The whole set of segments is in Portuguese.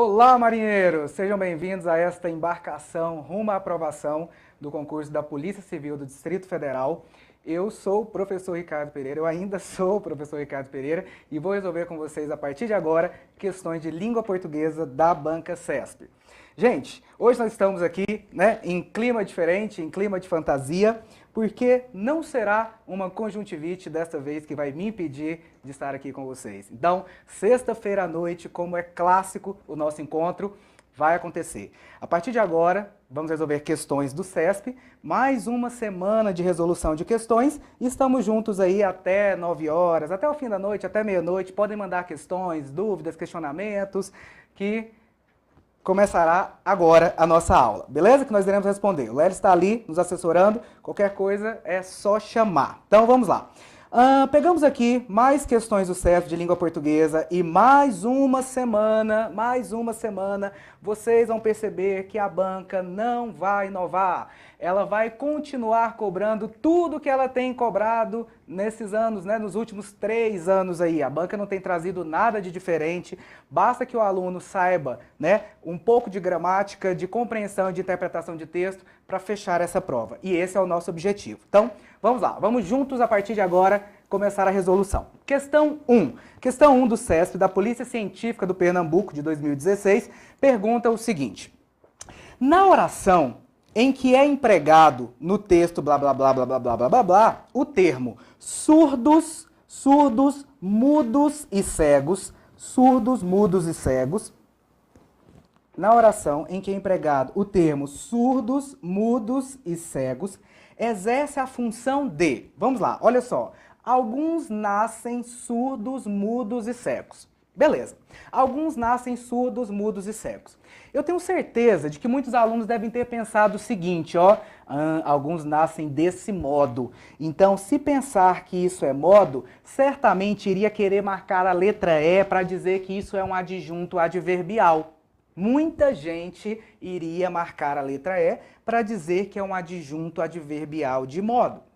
Olá, marinheiros! Sejam bem-vindos a esta embarcação rumo à aprovação do concurso da Polícia Civil do Distrito Federal. Eu sou o professor Ricardo Pereira, eu ainda sou o professor Ricardo Pereira e vou resolver com vocês, a partir de agora, questões de língua portuguesa da banca CESP. Gente, hoje nós estamos aqui, em clima diferente, em clima de fantasia, porque não será uma conjuntivite desta vez que vai me impedir de estar aqui com vocês. Então, sexta-feira à noite, como é clássico o nosso encontro, vai acontecer. A partir de agora, vamos resolver questões do CESP, mais uma semana de resolução de questões, e estamos juntos aí até 9 horas, até o fim da noite, até meia-noite. Podem mandar questões, dúvidas, questionamentos, que começará agora a nossa aula, beleza? Que nós iremos responder. O Léo está ali nos assessorando, qualquer coisa é só chamar. Então vamos lá. Pegamos aqui mais questões do CESP de língua portuguesa e mais uma semana, vocês vão perceber que a banca não vai inovar. Ela vai continuar cobrando tudo que ela tem cobrado nesses anos, nos últimos 3 anos aí. A banca não tem trazido nada de diferente, basta que o aluno saiba, um pouco de gramática, de compreensão e de interpretação de texto para fechar essa prova. E esse é o nosso objetivo. Então, vamos lá, vamos juntos a partir de agora começar a resolução. Questão 1. Questão 1 do CESP, da Polícia Científica do Pernambuco, de 2016, pergunta o seguinte. Na oração em que é empregado no texto blá blá blá blá blá blá blá blá blá, o termo surdos, mudos e cegos, na oração em que é empregado o termo surdos, mudos e cegos, exerce a função de, vamos lá, olha só, alguns nascem surdos, mudos e cegos. Beleza. Alguns nascem surdos, mudos e cegos. Eu tenho certeza de que muitos alunos devem ter pensado o seguinte, alguns nascem desse modo. Então, se pensar que isso é modo, certamente iria querer marcar a letra E para dizer que isso é um adjunto adverbial. Muita gente iria marcar a letra E para dizer que é um adjunto adverbial de modo.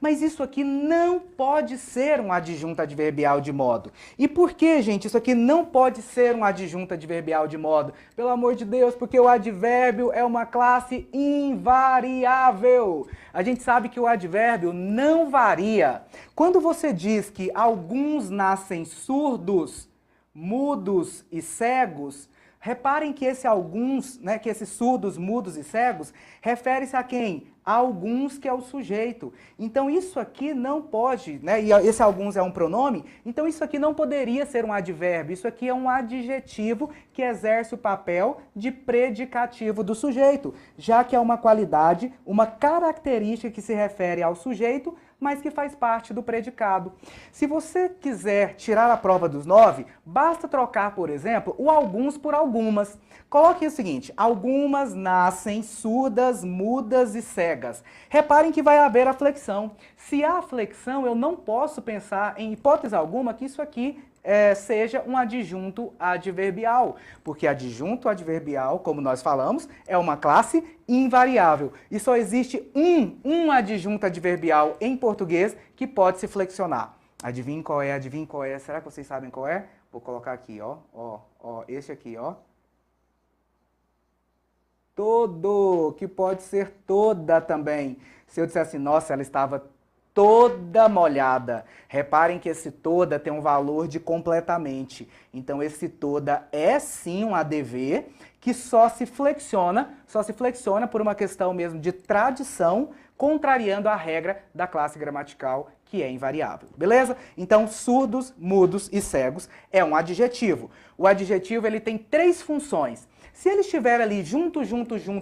Mas isso aqui não pode ser um adjunto adverbial de modo. E por que, gente, isso aqui não pode ser um adjunto adverbial de modo? Pelo amor de Deus, porque o advérbio é uma classe invariável. A gente sabe que o advérbio não varia. Quando você diz que alguns nascem surdos, mudos e cegos, reparem que esse alguns, que esses surdos, mudos e cegos, refere-se a quem? A alguns, que é o sujeito. Então isso aqui não pode, e esse alguns é um pronome, então isso aqui não poderia ser um advérbio, isso aqui é um adjetivo que exerce o papel de predicativo do sujeito, já que é uma qualidade, uma característica que se refere ao sujeito, mas que faz parte do predicado. Se você quiser tirar a prova dos 9, basta trocar, por exemplo, o alguns por algumas. Coloque o seguinte, algumas nascem surdas, mudas e cegas. Reparem que vai haver a flexão. Se há flexão, eu não posso pensar, em hipótese alguma, que isso aqui seja um adjunto adverbial, porque adjunto adverbial, como nós falamos, é uma classe invariável. E só existe um adjunto adverbial em português que pode se flexionar. Adivinhe qual é? Adivinhe qual é? Será que vocês sabem qual é? Vou colocar aqui, esse aqui, Todo, que pode ser toda também. Se eu disser assim, nossa, ela estava toda molhada. Reparem que esse toda tem um valor de completamente. Então esse toda é sim um ADV que só se flexiona por uma questão mesmo de tradição, contrariando a regra da classe gramatical, que é invariável. Beleza? Então surdos, mudos e cegos é um adjetivo. O adjetivo ele tem 3 funções. Se ele estiver ali junto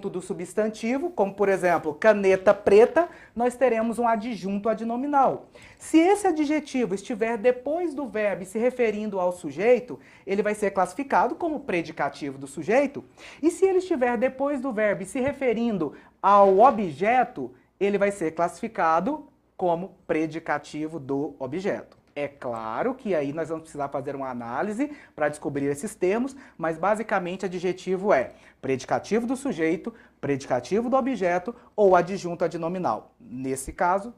do substantivo, como por exemplo, caneta preta, nós teremos um adjunto adnominal. Se esse adjetivo estiver depois do verbo se referindo ao sujeito, ele vai ser classificado como predicativo do sujeito. E se ele estiver depois do verbo se referindo ao objeto, ele vai ser classificado como predicativo do objeto. É claro que aí nós vamos precisar fazer uma análise para descobrir esses termos, mas basicamente adjetivo é predicativo do sujeito, predicativo do objeto ou adjunto adnominal. Nesse caso,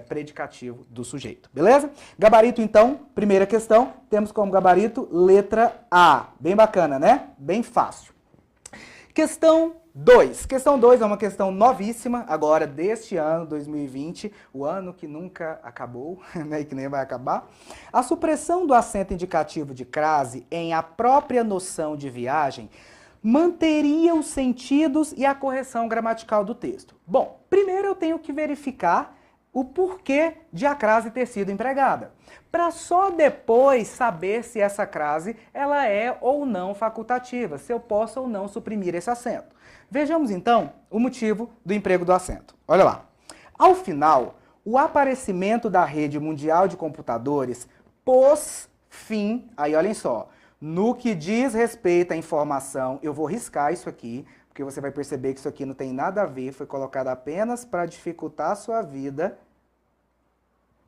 predicativo do sujeito, beleza? Gabarito, então, primeira questão, temos como gabarito letra A. Bem bacana, né? Bem fácil. Questão 2. Questão 2 é uma questão novíssima, agora deste ano, 2020, o ano que nunca acabou, né, e que nem vai acabar. A supressão do acento indicativo de crase em a própria noção de viagem manteria os sentidos e a correção gramatical do texto. Bom, primeiro eu tenho que verificar o porquê de a crase ter sido empregada, para só depois saber se essa crase ela é ou não facultativa, se eu posso ou não suprimir esse acento. Vejamos então o motivo do emprego do acento. Olha lá. Ao final, o aparecimento da rede mundial de computadores pôs fim, aí olhem só, no que diz respeito à informação, eu vou riscar isso aqui, porque você vai perceber que isso aqui não tem nada a ver, foi colocado apenas para dificultar a sua vida.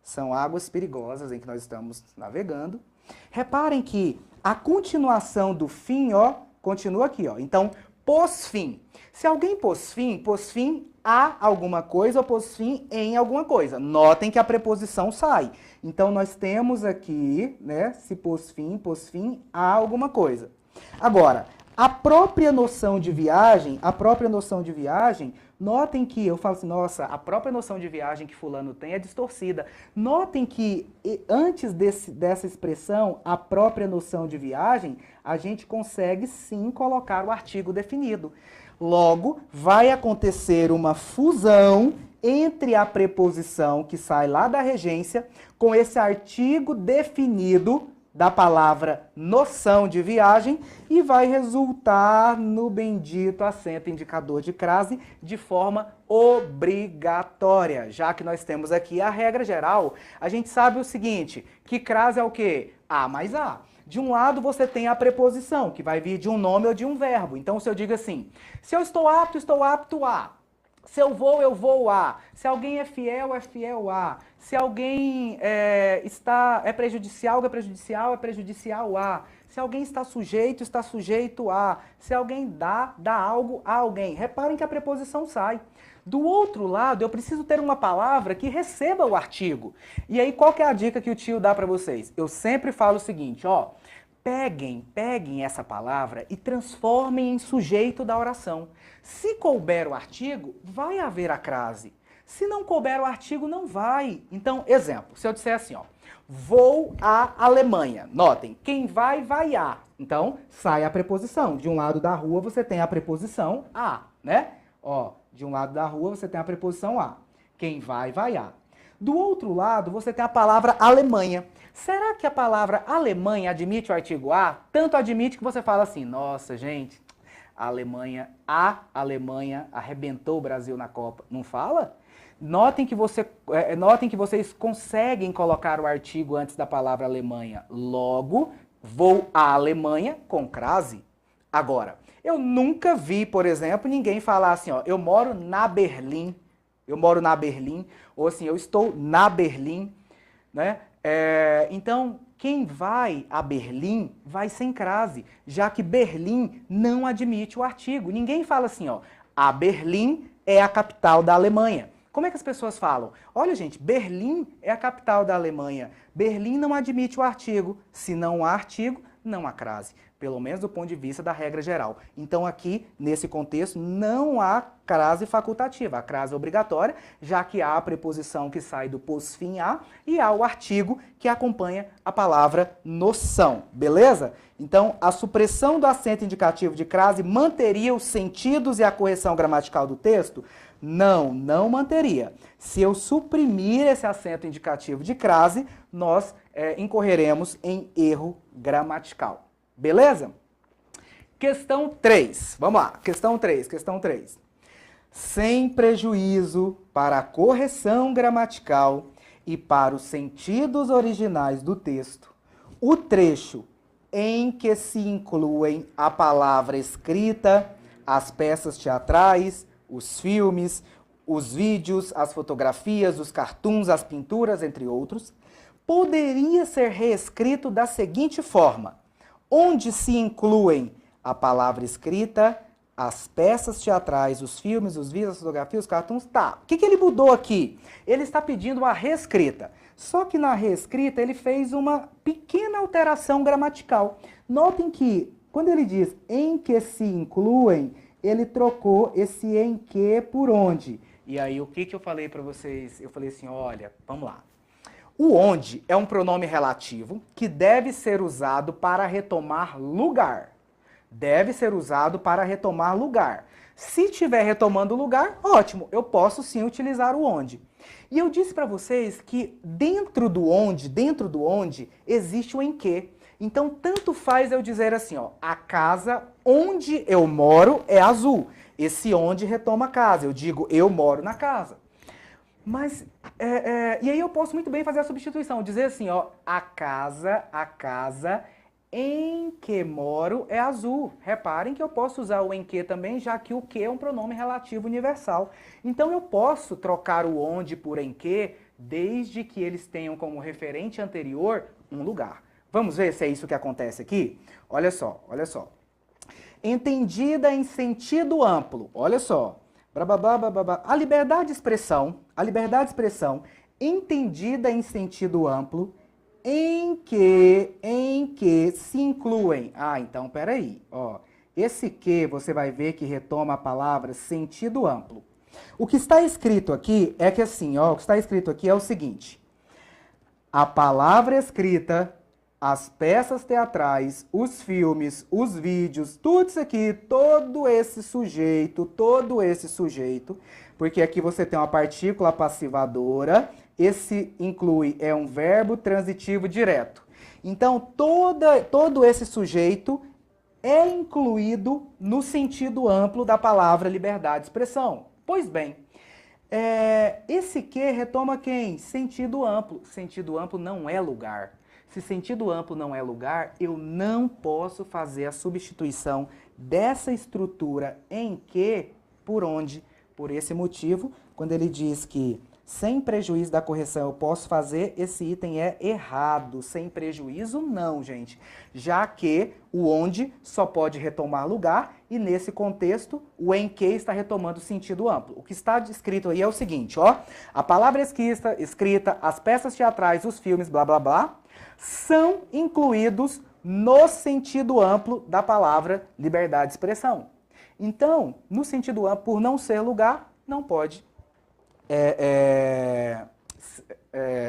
São águas perigosas em que nós estamos navegando. Reparem que a continuação do fim, ó, continua aqui, ó. Então, pôs fim. Se alguém pôs fim a alguma coisa ou pôs fim em alguma coisa. Notem que a preposição sai. Então, nós temos aqui, né, se pôs fim a alguma coisa. Agora, a própria noção de viagem, notem que eu falo assim, nossa, a própria noção de viagem que fulano tem é distorcida. Notem que antes dessa expressão, a própria noção de viagem, a gente consegue sim colocar o artigo definido. Logo, vai acontecer uma fusão entre a preposição que sai lá da regência com esse artigo definido da palavra noção de viagem e vai resultar no bendito acento indicador de crase de forma obrigatória. Já que nós temos aqui a regra geral, a gente sabe o seguinte, que crase é o quê? A mais A. De um lado você tem a preposição, que vai vir de um nome ou de um verbo. Então se eu digo assim, se eu estou apto a. Se eu vou a. Se alguém é fiel a. Se alguém é prejudicial, é prejudicial a. Se alguém está sujeito a. Se alguém dá algo a alguém. Reparem que a preposição sai. Do outro lado, eu preciso ter uma palavra que receba o artigo. E aí, qual que é a dica que o tio dá para vocês? Eu sempre falo o seguinte, ó. Peguem essa palavra e transformem em sujeito da oração. Se couber o artigo, vai haver a crase. Se não couber o artigo, não vai. Então, exemplo, se eu disser assim, ó, vou à Alemanha. Notem, quem vai a. Então, sai a preposição. De um lado da rua, você tem a preposição a, né? Ó, de um lado da rua, você tem a preposição a. Quem vai a. Do outro lado, você tem a palavra Alemanha. Será que a palavra Alemanha admite o artigo a? Tanto admite que você fala assim, nossa, gente, a Alemanha arrebentou o Brasil na Copa. Não fala? Notem que vocês conseguem colocar o artigo antes da palavra Alemanha. Logo, vou à Alemanha com crase. Agora, eu nunca vi, por exemplo, ninguém falar assim, ó, eu moro na Berlim, ou assim, eu estou na Berlim, né? Então, quem vai a Berlim vai sem crase, já que Berlim não admite o artigo. Ninguém fala assim, ó, a Berlim é a capital da Alemanha. Como é que as pessoas falam? Olha, gente, Berlim é a capital da Alemanha. Berlim não admite o artigo. Se não há artigo, não há crase. Pelo menos do ponto de vista da regra geral. Então aqui, nesse contexto, não há crase facultativa. A crase é obrigatória, já que há a preposição que sai do pós-fim a e há o artigo que acompanha a palavra noção. Beleza? Então, a supressão do acento indicativo de crase manteria os sentidos e a correção gramatical do texto? Não, não manteria. Se eu suprimir esse acento indicativo de crase, nós incorreremos em erro gramatical. Beleza? Questão 3. Vamos lá. Questão 3. Sem prejuízo para a correção gramatical e para os sentidos originais do texto, o trecho em que se incluem a palavra escrita, as peças teatrais, os filmes, os vídeos, as fotografias, os cartoons, as pinturas, entre outros, poderia ser reescrito da seguinte forma, onde se incluem a palavra escrita, as peças teatrais, os filmes, os vídeos, as fotografias, os cartoons, tá. O que ele mudou aqui? Ele está pedindo uma reescrita. Só que na reescrita ele fez uma pequena alteração gramatical. Notem que, quando ele diz em que se incluem, ele trocou esse em que por onde. E aí, o que eu falei para vocês? Eu falei assim, olha, vamos lá. O onde é um pronome relativo que deve ser usado para retomar lugar. Deve ser usado para retomar lugar. Se estiver retomando lugar, ótimo, eu posso sim utilizar o onde. E eu disse para vocês que dentro do onde, existe o em que. Então, tanto faz eu dizer assim, ó, a casa onde eu moro é azul. Esse onde retoma a casa. Eu digo, eu moro na casa. Mas, e aí eu posso muito bem fazer a substituição, dizer assim, ó, a casa em que moro é azul. Reparem que eu posso usar o em que também, já que o que é um pronome relativo universal. Então eu posso trocar o onde por em que, desde que eles tenham como referente anterior um lugar. Vamos ver se é isso que acontece aqui? Olha só, olha só. Entendida em sentido amplo, olha só. A liberdade de expressão, entendida em sentido amplo, em que se incluem. Ah, então, peraí, ó. Esse que você vai ver que retoma a palavra sentido amplo. O que está escrito aqui é que assim, ó, o que está escrito aqui é o seguinte. A palavra escrita, as peças teatrais, os filmes, os vídeos, tudo isso aqui, todo esse sujeito, porque aqui você tem uma partícula passivadora, esse inclui é um verbo transitivo direto. Então, todo esse sujeito é incluído no sentido amplo da palavra liberdade de expressão. Pois bem, esse que retoma quem? Sentido amplo. Sentido amplo não é lugar. Se sentido amplo não é lugar, eu não posso fazer a substituição dessa estrutura em que, por onde, por esse motivo, quando ele diz que sem prejuízo da correção eu posso fazer, esse item é errado. Sem prejuízo não, gente. Já que o onde só pode retomar lugar e nesse contexto o em que está retomando sentido amplo. O que está escrito aí é o seguinte, ó. A palavra escrita, as peças teatrais, os filmes, blá blá blá, são incluídos no sentido amplo da palavra liberdade de expressão. Então, no sentido amplo, por não ser lugar, não pode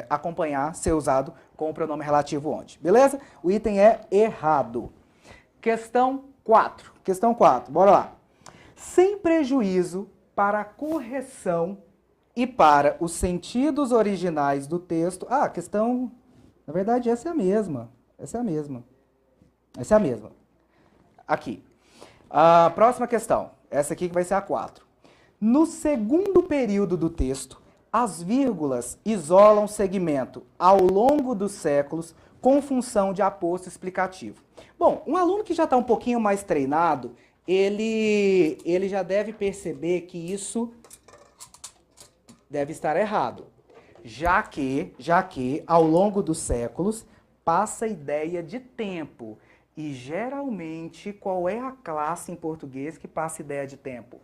acompanhar, ser usado com o pronome relativo onde. Beleza? O item é errado. Questão 4. Questão 4, bora lá. Sem prejuízo para a correção e para os sentidos originais do texto... Ah, questão... Na verdade, essa é a mesma. Essa é a mesma. Aqui. A próxima questão. Essa aqui que vai ser a 4. No segundo período do texto, as vírgulas isolam segmento ao longo dos séculos com função de aposto explicativo. Bom, um aluno que já está um pouquinho mais treinado, ele já deve perceber que isso deve estar errado. Já que, ao longo dos séculos, passa a ideia de tempo. E, geralmente, qual é a classe em português que passa a ideia de tempo?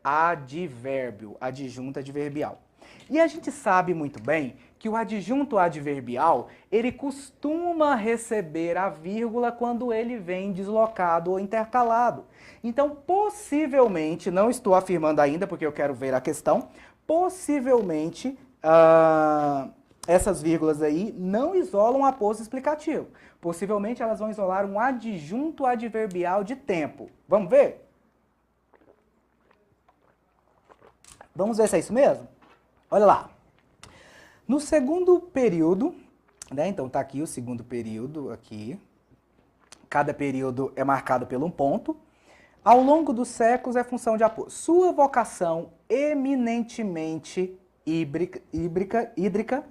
Advérbio, adjunto adverbial. E a gente sabe muito bem que o adjunto adverbial, ele costuma receber a vírgula quando ele vem deslocado ou intercalado. Então, possivelmente, não estou afirmando ainda, porque eu quero ver a questão, possivelmente... essas vírgulas aí não isolam um aposto explicativo. Possivelmente elas vão isolar um adjunto adverbial de tempo. Vamos ver? Vamos ver se é isso mesmo? Olha lá. No segundo período, né? Então tá aqui o segundo período aqui. Cada período é marcado por um ponto. Ao longo dos séculos é função de aposto. Sua vocação eminentemente hídrica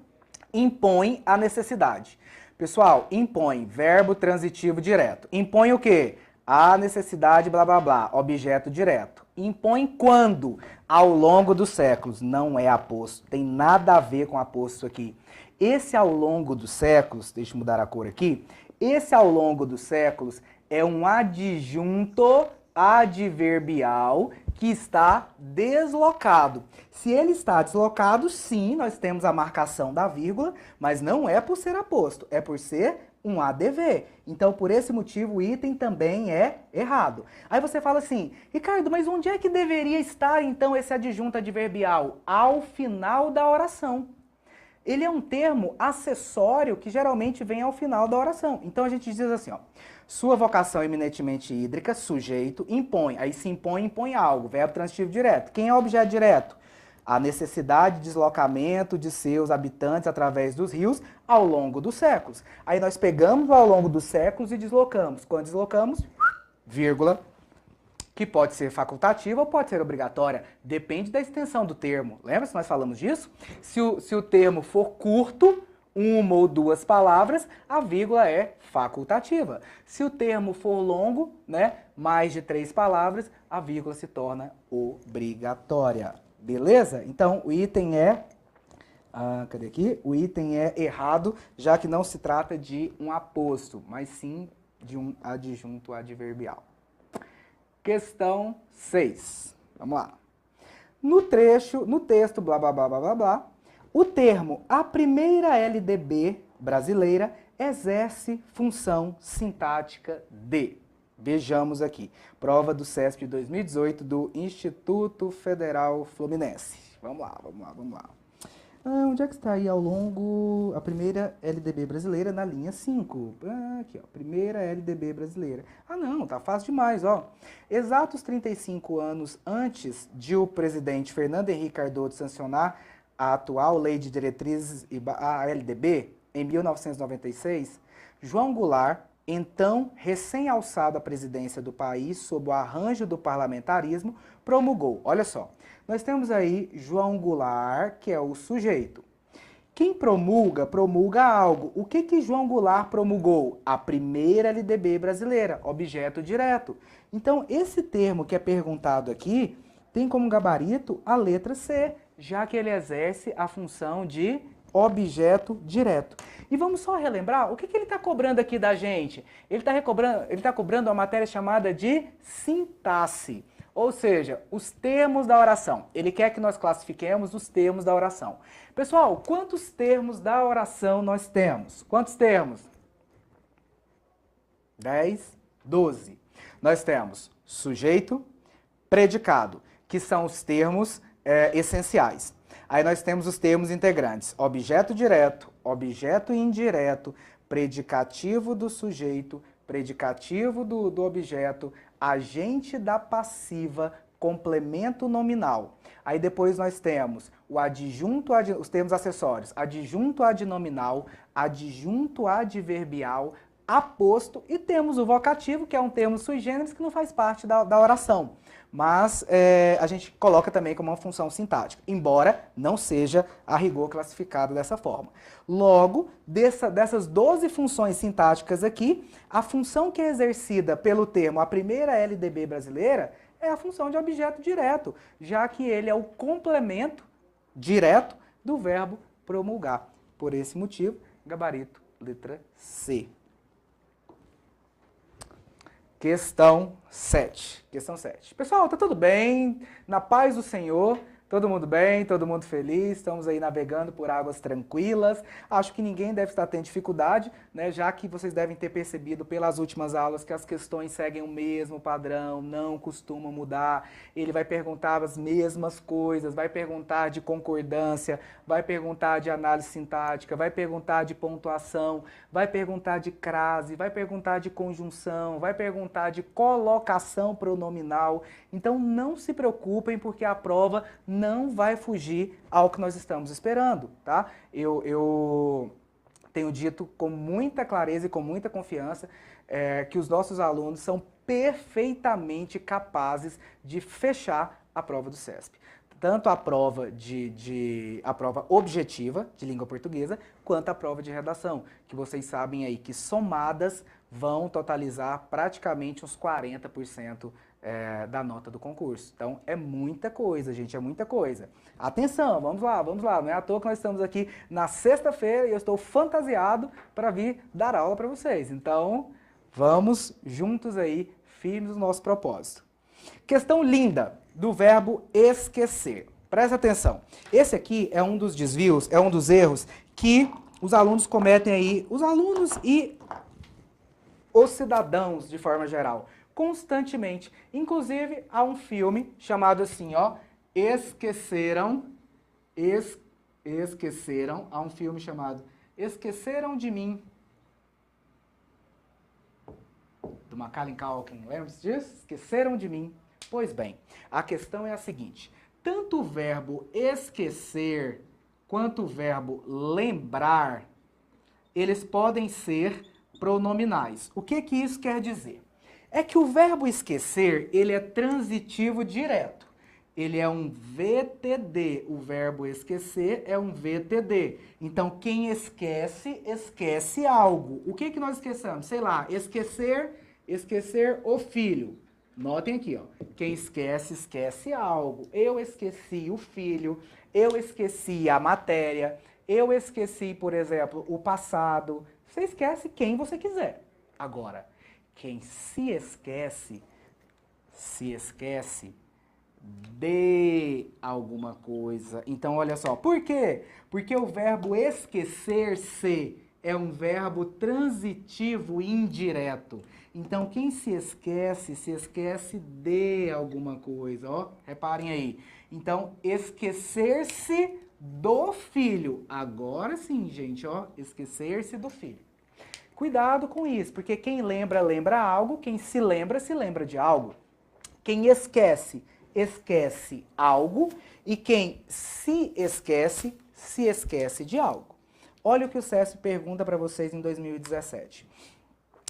impõe a necessidade. Pessoal, impõe, verbo transitivo direto. Impõe o quê? A necessidade, blá, blá, blá, objeto direto. Impõe quando? Ao longo dos séculos. Não é aposto, tem nada a ver com aposto isso aqui. Esse ao longo dos séculos, deixa eu mudar a cor aqui, esse ao longo dos séculos é um adjunto adverbial que está deslocado. Se ele está deslocado, sim, nós temos a marcação da vírgula, mas não é por ser aposto, é por ser um ADV. Então, por esse motivo, o item também é errado. Aí você fala assim, Ricardo, mas onde é que deveria estar, então, esse adjunto adverbial? Ao final da oração. Ele é um termo acessório que geralmente vem ao final da oração. Então, a gente diz assim, ó, sua vocação eminentemente hídrica, sujeito, impõe. Aí se impõe, impõe algo, verbo transitivo direto. Quem é o objeto direto? A necessidade de deslocamento de seus habitantes através dos rios ao longo dos séculos. Aí nós pegamos ao longo dos séculos e deslocamos. Quando deslocamos, vírgula, que pode ser facultativa ou pode ser obrigatória. Depende da extensão do termo. Lembra se nós falamos disso? Se o termo for curto, uma ou duas palavras, a vírgula é facultativa. Se o termo for longo, né, mais de 3 palavras, a vírgula se torna obrigatória. Beleza? Então, o item é... cadê aqui? O item é errado, já que não se trata de um aposto, mas sim de um adjunto adverbial. Questão 6. Vamos lá. No texto, blá, blá, blá, blá, blá, blá, o termo a primeira LDB brasileira exerce função sintática de... Vejamos aqui. Prova do CESP de 2018 do Instituto Federal Fluminense. Vamos lá, vamos lá, vamos lá. Onde é que está aí ao longo a primeira LDB brasileira na linha 5? Aqui, ó, primeira LDB brasileira. Não, tá fácil demais, ó. Exatos 35 anos antes de o presidente Fernando Henrique Cardoso sancionar a atual Lei de Diretrizes e a LDB, em 1996, João Goulart, então recém-alçado à presidência do país sob o arranjo do parlamentarismo, promulgou. Olha só, nós temos aí João Goulart, que é o sujeito. Quem promulga, promulga algo. O que João Goulart promulgou? A primeira LDB brasileira, objeto direto. Então, esse termo que é perguntado aqui tem como gabarito a letra C, já que ele exerce a função de objeto direto. E vamos só relembrar, o que ele está cobrando aqui da gente? Ele está cobrando uma matéria chamada de sintaxe, ou seja, os termos da oração. Ele quer que nós classifiquemos os termos da oração. Pessoal, quantos termos da oração nós temos? Quantos termos? 10, 12. Nós temos sujeito, predicado, que são os termos essenciais. Aí nós temos os termos integrantes, objeto direto, objeto indireto, predicativo do sujeito, predicativo do objeto, agente da passiva, complemento nominal. Aí depois nós temos o adjunto, os termos acessórios, adjunto adnominal, adjunto adverbial, aposto e temos o vocativo, que é um termo sui generis que não faz parte da oração. Mas a gente coloca também como uma função sintática, embora não seja a rigor classificado dessa forma. Logo, dessas 12 funções sintáticas aqui, a função que é exercida pelo termo a primeira LDB brasileira é a função de objeto direto, já que ele é o complemento direto do verbo promulgar. Por esse motivo, gabarito, letra C. Questão 7. Questão 7. Pessoal, tá tudo bem? Na paz do Senhor, todo mundo bem, todo mundo feliz, estamos aí navegando por águas tranquilas. Acho que ninguém deve estar tendo dificuldade, né? Já que vocês devem ter percebido pelas últimas aulas que as questões seguem o mesmo padrão, não costumam mudar. Ele vai perguntar as mesmas coisas, vai perguntar de concordância, vai perguntar de análise sintática, vai perguntar de pontuação, vai perguntar de crase, vai perguntar de conjunção, vai perguntar de colocação pronominal. Então não se preocupem, porque a prova não vai fugir ao que nós estamos esperando, tá? Eu tenho dito com muita clareza e com muita confiança que os nossos alunos são perfeitamente capazes de fechar a prova do CESP. Tanto a prova a prova objetiva de língua portuguesa, quanto a prova de redação, que vocês sabem aí que somadas vão totalizar praticamente uns 40% da nota do concurso. Então, é muita coisa, gente, é muita coisa. Atenção, vamos lá, vamos lá. Não é à toa que nós estamos aqui na sexta-feira e eu estou fantasiado para vir dar aula para vocês. Então, vamos juntos aí firmes no nosso propósito. Questão linda do verbo esquecer. Presta atenção. Esse aqui é um dos desvios, é um dos erros que os alunos cometem aí, os alunos e os cidadãos de forma geral, constantemente. Inclusive, há um filme chamado assim, ó, Esqueceram, há um filme chamado Esqueceram de Mim, do Macaulay Culkin, lembra disso? Esqueceram de Mim. Pois bem, a questão é a seguinte, tanto o verbo esquecer quanto o verbo lembrar, eles podem ser pronominais. O que que isso quer dizer? É que o verbo esquecer, ele é transitivo direto. Ele é um VTD. O verbo esquecer é um VTD. Então, quem esquece, esquece algo. O que que nós esquecemos? Sei lá, esquecer o filho. Notem aqui, ó. Quem esquece, esquece algo. Eu esqueci o filho, eu esqueci a matéria, eu esqueci, por exemplo, o passado. Você esquece quem você quiser. Agora, quem se esquece de alguma coisa. Então, olha só. Por quê? Porque o verbo esquecer-se é um verbo transitivo indireto. Então, quem se esquece de alguma coisa, ó. Reparem aí. Então, esquecer-se do filho. Agora sim, gente, ó. Esquecer-se do filho. Cuidado com isso, porque quem lembra, lembra algo. Quem se lembra de algo. Quem esquece, esquece algo. E quem se esquece de algo. Olha o que o CESP pergunta para vocês em 2017.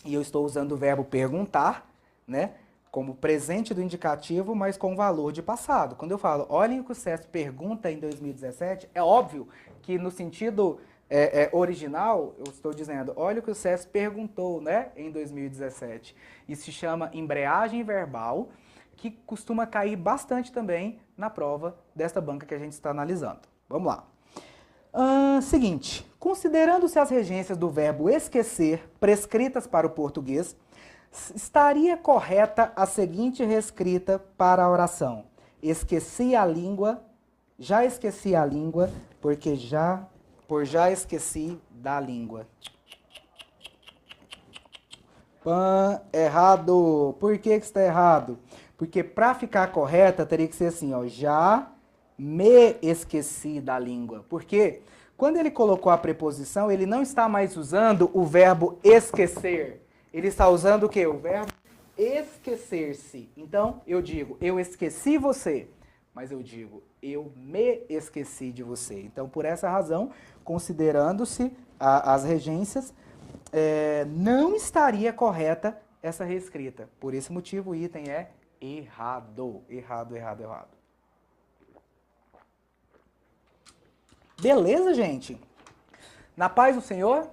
E eu estou usando o verbo perguntar, né, como presente do indicativo, mas com valor de passado. Quando eu falo, olhem o que o CESP pergunta em 2017, é óbvio que no sentido original, eu estou dizendo, olha o que o CESP perguntou, né, em 2017. Isso se chama embreagem verbal, que costuma cair bastante também na prova desta banca que a gente está analisando. Vamos lá. Seguinte, considerando-se as regências do verbo esquecer prescritas para o português, estaria correta a seguinte reescrita para a oração. Esqueci a língua, já esqueci a língua, por já esqueci da língua. Errado. Por que está errado? Porque para ficar correta teria que ser assim, ó, já me esqueci da língua. Por quê? Quando ele colocou a preposição, ele não está mais usando o verbo esquecer. Ele está usando o quê? O verbo esquecer-se. Então, eu digo, eu esqueci você. Mas eu digo, eu me esqueci de você. Então, por essa razão, considerando-se as regências, não estaria correta essa reescrita. Por esse motivo, o item é errado. Errado, errado, errado. Beleza, gente? Na paz do Senhor?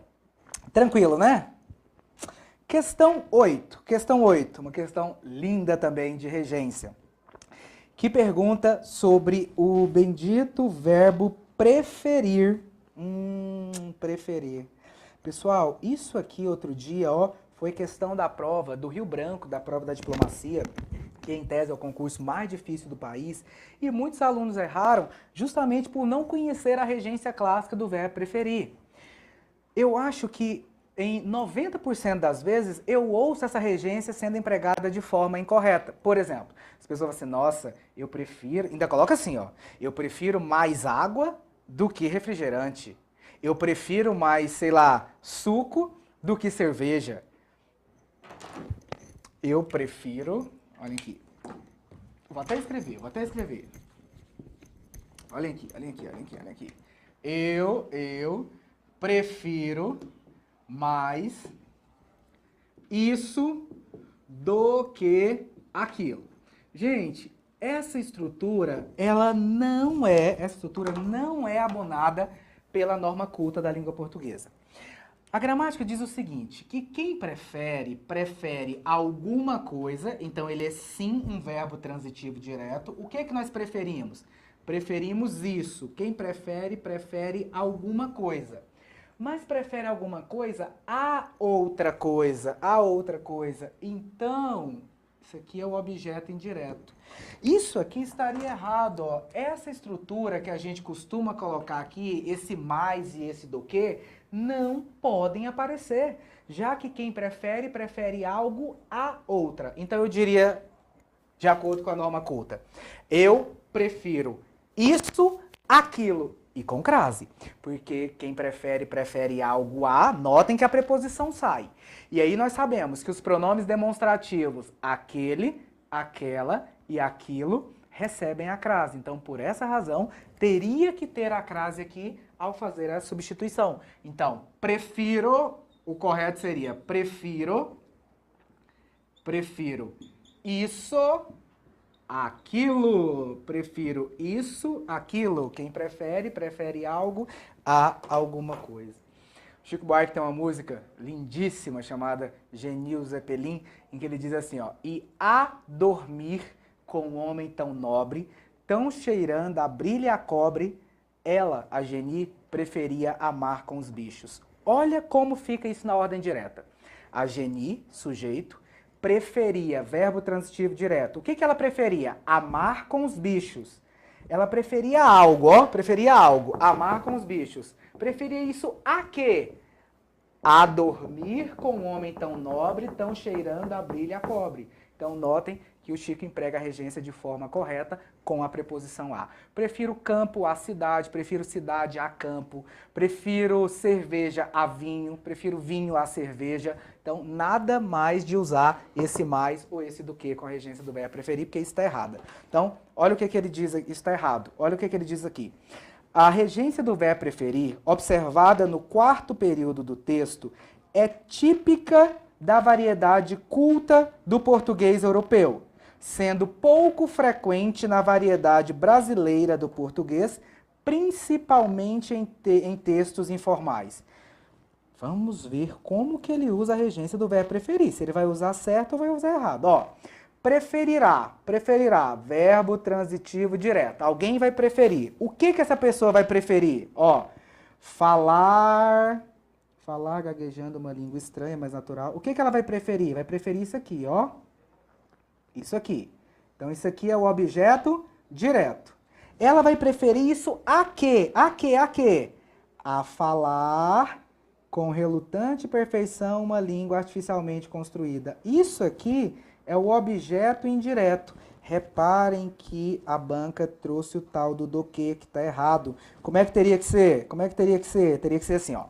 Tranquilo, né? Questão 8. Questão 8, uma questão linda também de regência, que pergunta sobre o bendito verbo preferir. Preferir. Pessoal, isso aqui outro dia, ó, foi questão da prova do Rio Branco, da prova da diplomacia, que em tese é o concurso mais difícil do país, e muitos alunos erraram justamente por não conhecer a regência clássica do verbo preferir. Eu acho que em 90% das vezes eu ouço essa regência sendo empregada de forma incorreta. Por exemplo, as pessoas falam assim, nossa, eu prefiro, ainda coloca assim, ó, eu prefiro mais água do que refrigerante. Eu prefiro mais, sei lá, suco do que cerveja. Eu prefiro... Olhem aqui. Vou até escrever. Olhem aqui. Eu prefiro mais isso do que aquilo. Gente, essa estrutura não é abonada pela norma culta da língua portuguesa. A gramática diz o seguinte, que quem prefere alguma coisa, então ele é sim um verbo transitivo direto. O que é que nós preferimos? Preferimos isso. Quem prefere alguma coisa. Mas prefere alguma coisa a outra coisa, Então, Isso aqui é o objeto indireto. Isso aqui estaria errado, ó. Essa estrutura que a gente costuma colocar aqui, esse mais e esse do que, não podem aparecer, já que quem prefere, prefere algo a outra. Então eu diria, de acordo com a norma culta, eu prefiro isso, aquilo, e com crase. Porque quem prefere, prefere algo a, notem que a preposição sai. E aí nós sabemos que os pronomes demonstrativos aquele, aquela e aquilo recebem a crase. Então, por essa razão, teria que ter a crase aqui ao fazer a substituição. Então, prefiro, o correto seria prefiro isso, aquilo. Prefiro isso, aquilo. Quem prefere, prefere algo a alguma coisa. Chico Buarque tem uma música lindíssima chamada Genil Zeppelin, em que ele diz assim, ó: e a dormir com um homem tão nobre, tão cheirando a brilha a cobre, ela, a Geni, preferia amar com os bichos. Olha como fica isso na ordem direta. A Geni, sujeito, preferia, verbo transitivo direto. O que ela preferia? Amar com os bichos. Ela preferia algo, ó, preferia algo, amar com os bichos. Preferia isso a quê? A dormir com um homem tão nobre, tão cheirando a brilha a cobre. Então notem que o Chico emprega a regência de forma correta com a preposição a. Prefiro campo a cidade, prefiro cidade a campo, prefiro cerveja a vinho, prefiro vinho a cerveja. Então nada mais de usar esse mais ou esse do que com a regência do verbo preferir, porque isso está errado. Então, olha o que ele diz, isso está errado. Olha o que ele diz aqui. A regência do verbo preferir, observada no quarto período do texto, é típica da variedade culta do português europeu, sendo pouco frequente na variedade brasileira do português, principalmente em textos informais. Vamos ver como que ele usa a regência do verbo preferir, se ele vai usar certo ou vai usar errado. Ó, preferirá, verbo transitivo direto. Alguém vai preferir. O que essa pessoa vai preferir? Ó, falar gaguejando uma língua estranha, mas natural. O que ela vai preferir? Vai preferir isso aqui, ó. Isso aqui. Então, isso aqui é o objeto direto. Ela vai preferir isso a quê? A quê? A quê? A falar com relutante perfeição uma língua artificialmente construída. Isso aqui é o objeto indireto. Reparem que a banca trouxe o tal do que está errado. Como é que teria que ser? Teria que ser assim, ó.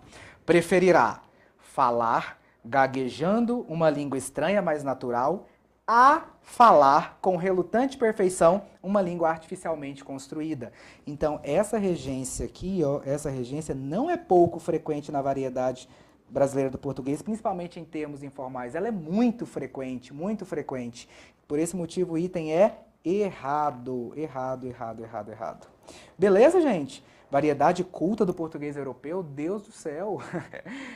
Preferirá falar gaguejando uma língua estranha, mas natural, a falar com relutante perfeição uma língua artificialmente construída. Então, essa regência aqui, ó, essa regência não é pouco frequente na variedade brasileira do português, principalmente em termos informais. Ela é muito frequente, muito frequente. Por esse motivo, o item é errado. Errado. Beleza, gente? Variedade culta do português europeu, Deus do céu.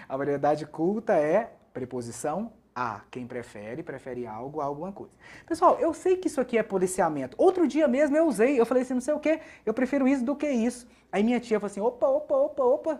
A variedade culta é preposição a. Quem prefere, prefere algo a alguma coisa. Pessoal, eu sei que isso aqui é policiamento. Outro dia mesmo eu usei, eu falei assim, não sei o quê, eu prefiro isso do que isso. Aí minha tia falou assim, opa.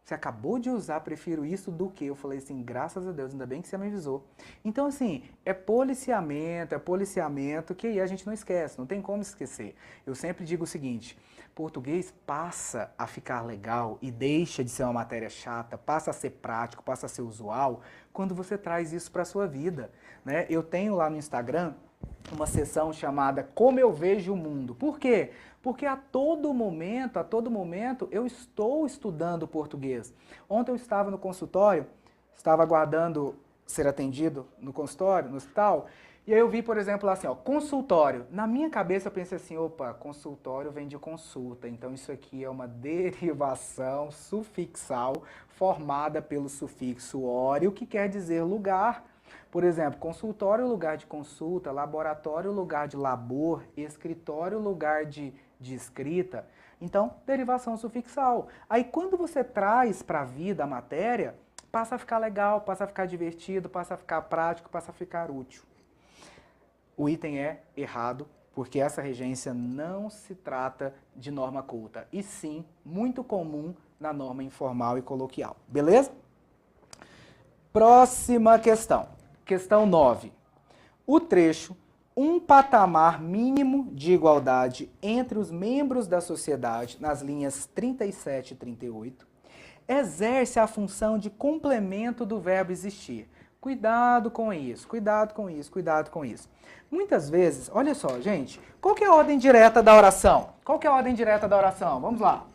Você acabou de usar, prefiro isso do que. Eu falei assim, graças a Deus, ainda bem que você me avisou. Então, assim, é policiamento, que aí a gente não esquece, não tem como esquecer. Eu sempre digo o seguinte, português passa a ficar legal e deixa de ser uma matéria chata, passa a ser prático, passa a ser usual, quando você traz isso para a sua vida, né? Eu tenho lá no Instagram uma seção chamada Como Eu Vejo o Mundo. Por quê? Porque a todo momento eu estou estudando português. Ontem eu estava no consultório, estava aguardando ser atendido no consultório, no hospital, e aí eu vi, por exemplo, lá assim, ó, consultório. Na minha cabeça eu pensei assim, opa, consultório vem de consulta, então isso aqui é uma derivação sufixal formada pelo sufixo óreo, que quer dizer lugar. Por exemplo, consultório, lugar de consulta, laboratório, lugar de labor, escritório, lugar de escrita. Então, derivação sufixal. Aí, quando você traz para a vida a matéria, passa a ficar legal, passa a ficar divertido, passa a ficar prático, passa a ficar útil. O item é errado, porque essa regência não se trata de norma culta, e sim muito comum na norma informal e coloquial. Beleza? Próxima questão. Questão 9. o trecho um patamar mínimo de igualdade entre os membros da sociedade, nas linhas 37 e 38, exerce a função de complemento do verbo existir. Cuidado com isso, cuidado com isso, cuidado com isso. Muitas vezes, olha só, gente, qual que é a ordem direta da oração? Qual que é a ordem direta da oração? Vamos lá.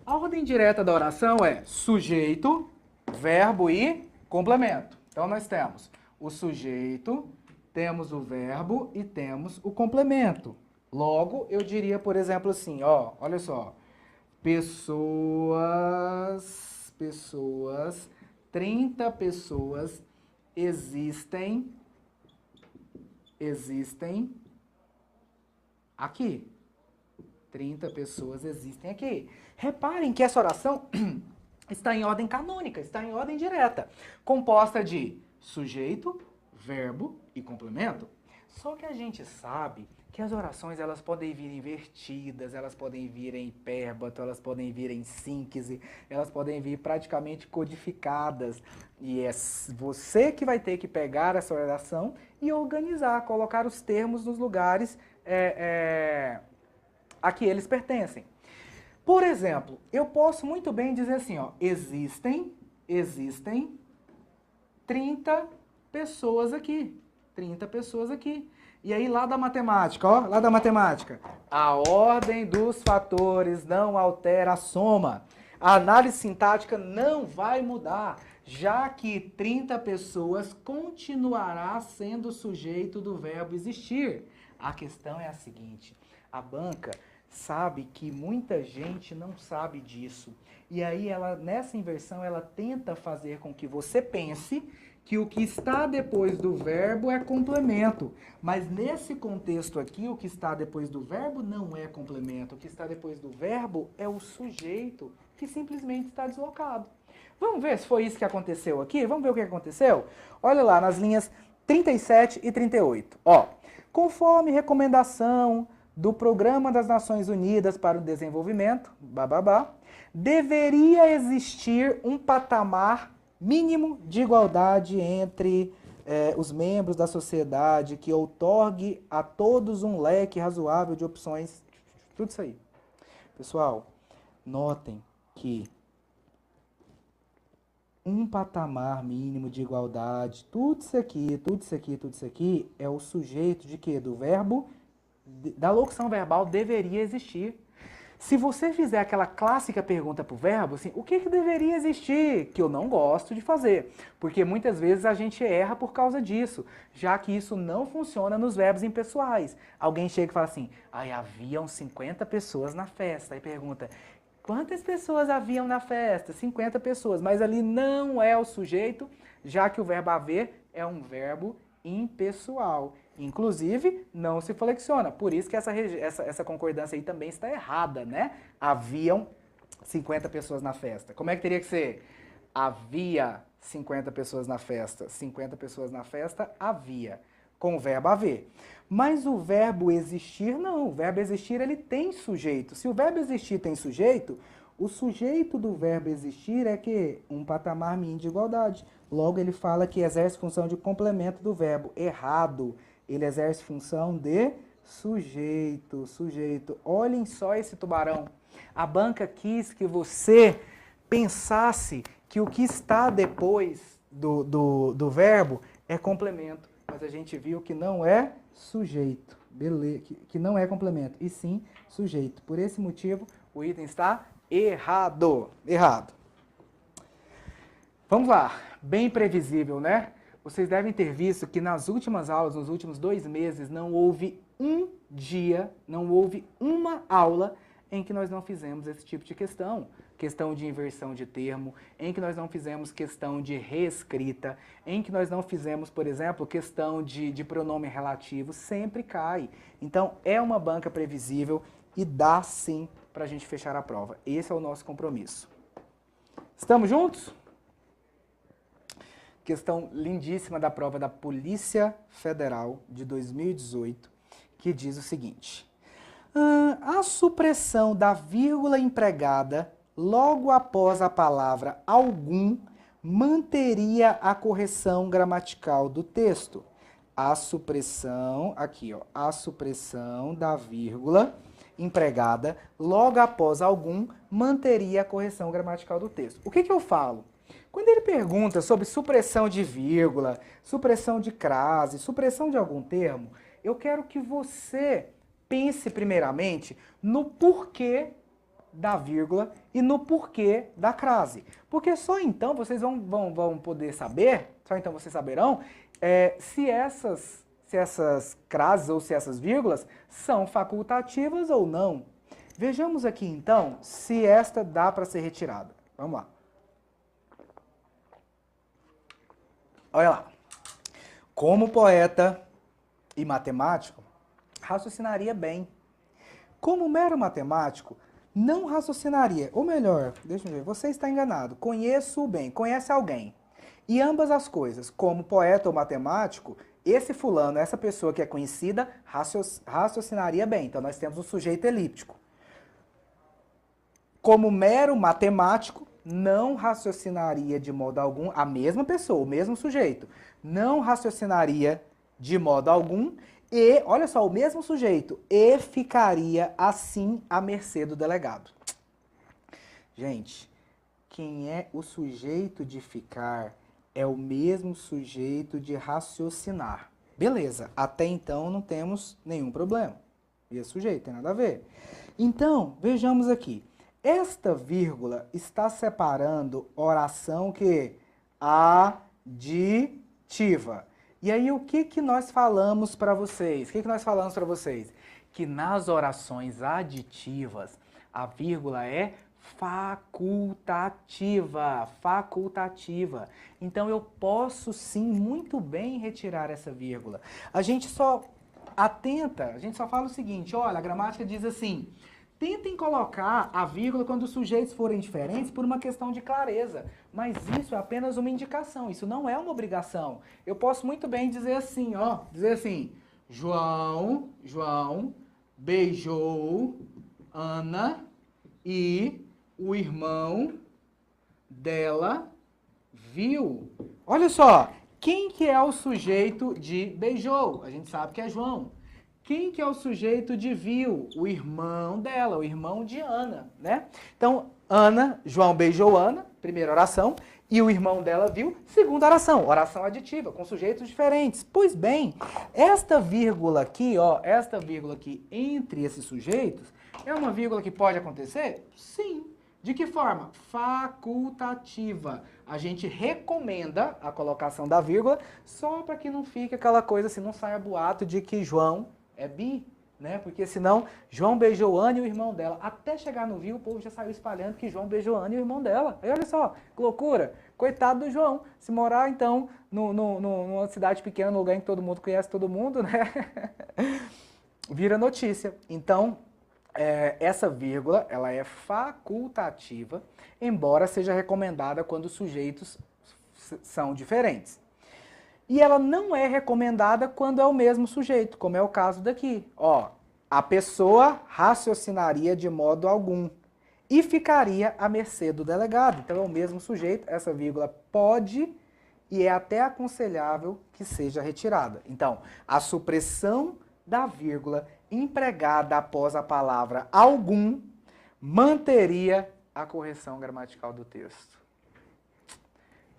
A ordem direta da oração é sujeito, verbo e complemento. Então nós temos o sujeito, temos o verbo e temos o complemento. Logo, eu diria, por exemplo, assim, ó, olha só. Pessoas, 30 pessoas existem aqui. 30 pessoas existem aqui. Reparem que essa oração está em ordem canônica, está em ordem direta, composta de sujeito, verbo e complemento. Só que a gente sabe que as orações elas podem vir invertidas, elas podem vir em hipérbato, elas podem vir em síncese, elas podem vir praticamente codificadas. E é você que vai ter que pegar essa oração e organizar, colocar os termos nos lugares a que eles pertencem. Por exemplo, eu posso muito bem dizer assim, ó, existem 30 pessoas aqui. 30 pessoas aqui. E aí lá da matemática, ó, lá da matemática. A ordem dos fatores não altera a soma. A análise sintática não vai mudar, já que 30 pessoas continuará sendo sujeito do verbo existir. A questão é a seguinte, a banca sabe que muita gente não sabe disso. E aí ela, nessa inversão, ela tenta fazer com que você pense que o que está depois do verbo é complemento. Mas nesse contexto aqui, o que está depois do verbo não é complemento. O que está depois do verbo é o sujeito, que simplesmente está deslocado. Vamos ver se foi isso que aconteceu aqui? Vamos ver o que aconteceu? Olha lá, nas linhas 37 e 38. Ó, conforme recomendação do Programa das Nações Unidas para o Desenvolvimento, deveria existir um patamar mínimo de igualdade entre os membros da sociedade que outorgue a todos um leque razoável de opções. Tudo isso aí. Pessoal, notem que um patamar mínimo de igualdade, tudo isso aqui é o sujeito de quê? Do verbo, da locução verbal deveria existir. Se você fizer aquela clássica pergunta para o verbo, assim, o que deveria existir? Que eu não gosto de fazer, porque muitas vezes a gente erra por causa disso, já que isso não funciona nos verbos impessoais. Alguém chega e fala assim, haviam 50 pessoas na festa, aí pergunta, quantas pessoas haviam na festa? 50 pessoas, mas ali não é o sujeito, já que o verbo haver é um verbo impessoal. Inclusive, não se flexiona. Por isso que essa concordância aí também está errada, né? Haviam 50 pessoas na festa. Como é que teria que ser? Havia 50 pessoas na festa. 50 pessoas na festa, havia. Com o verbo haver. Mas o verbo existir, não. O verbo existir, ele tem sujeito. Se o verbo existir tem sujeito, o sujeito do verbo existir é que um patamar mínimo de igualdade. Logo, ele fala que exerce função de complemento do verbo. Errado. Ele exerce função de sujeito. Olhem só esse tubarão. A banca quis que você pensasse que o que está depois do verbo é complemento. Mas a gente viu que não é sujeito. Beleza, que não é complemento, e sim sujeito. Por esse motivo, o item está errado. Vamos lá. Bem previsível, né? Vocês devem ter visto que nas últimas aulas, nos últimos 2 meses, não houve um dia, não houve uma aula em que nós não fizemos esse tipo de questão. Questão de inversão de termo, em que nós não fizemos questão de reescrita, em que nós não fizemos, por exemplo, questão de pronome relativo, sempre cai. Então, é uma banca previsível e dá sim para a gente fechar a prova. Esse é o nosso compromisso. Estamos juntos? Questão lindíssima da prova da Polícia Federal de 2018, que diz o seguinte. A supressão da vírgula empregada logo após a palavra algum manteria a correção gramatical do texto. a supressão, aqui, ó, a supressão da vírgula empregada logo após algum manteria a correção gramatical do texto. O que eu falo? Quando ele pergunta sobre supressão de vírgula, supressão de crase, supressão de algum termo, eu quero que você pense primeiramente no porquê da vírgula e no porquê da crase. Porque só então vocês vão poder saber, só então vocês saberão, se essas crases ou se essas vírgulas são facultativas ou não. Vejamos aqui então se esta dá para ser retirada. Vamos lá. Olha lá. Como poeta e matemático, raciocinaria bem. Como mero matemático, não raciocinaria. Ou melhor, deixa eu ver, você está enganado. Conheço bem, conhece alguém. E ambas as coisas, como poeta ou matemático, esse fulano, essa pessoa que é conhecida, raciocinaria bem. Então nós temos um sujeito elíptico. Como mero matemático, não raciocinaria de modo algum, a mesma pessoa, o mesmo sujeito, não raciocinaria de modo algum e, olha só, o mesmo sujeito, e ficaria assim à mercê do delegado. Gente, quem é o sujeito de ficar é o mesmo sujeito de raciocinar. Beleza, até então não temos nenhum problema. E esse sujeito tem nada a ver. Então, vejamos aqui. Esta vírgula está separando oração que aditiva. E aí o que nós falamos para vocês? O que nós falamos para vocês? Que nas orações aditivas a vírgula é facultativa, facultativa. Então eu posso sim muito bem retirar essa vírgula. A gente só fala o seguinte, olha, a gramática diz assim: tentem colocar a vírgula quando os sujeitos forem diferentes por uma questão de clareza. Mas isso é apenas uma indicação, isso não é uma obrigação. Eu posso muito bem dizer assim, ó, João beijou Ana e o irmão dela viu. Olha só, quem que é o sujeito de beijou? A gente sabe que é João. Quem que é o sujeito de viu? O irmão dela, o irmão de Ana, né? Então, João beijou Ana, primeira oração, e o irmão dela viu, segunda oração, oração aditiva, com sujeitos diferentes. Pois bem, esta vírgula aqui, ó, esta vírgula aqui entre esses sujeitos, é uma vírgula que pode acontecer? Sim. De que forma? Facultativa. A gente recomenda a colocação da vírgula só para que não fique aquela coisa assim, não saia boato de que João é bi, né? Porque senão João beijou Ana e o irmão dela. Até chegar no viu, o povo já saiu espalhando que João beijou Ana e o irmão dela. Aí olha só, que loucura. Coitado do João. Se morar então numa cidade pequena, num lugar em que todo mundo conhece todo mundo, né? Vira notícia. Então, essa vírgula, ela é facultativa, embora seja recomendada quando os sujeitos são diferentes. E ela não é recomendada quando é o mesmo sujeito, como é o caso daqui. Ó, a pessoa raciocinaria de modo algum e ficaria à mercê do delegado. Então é o mesmo sujeito, essa vírgula pode e é até aconselhável que seja retirada. Então, a supressão da vírgula empregada após a palavra algum manteria a correção gramatical do texto.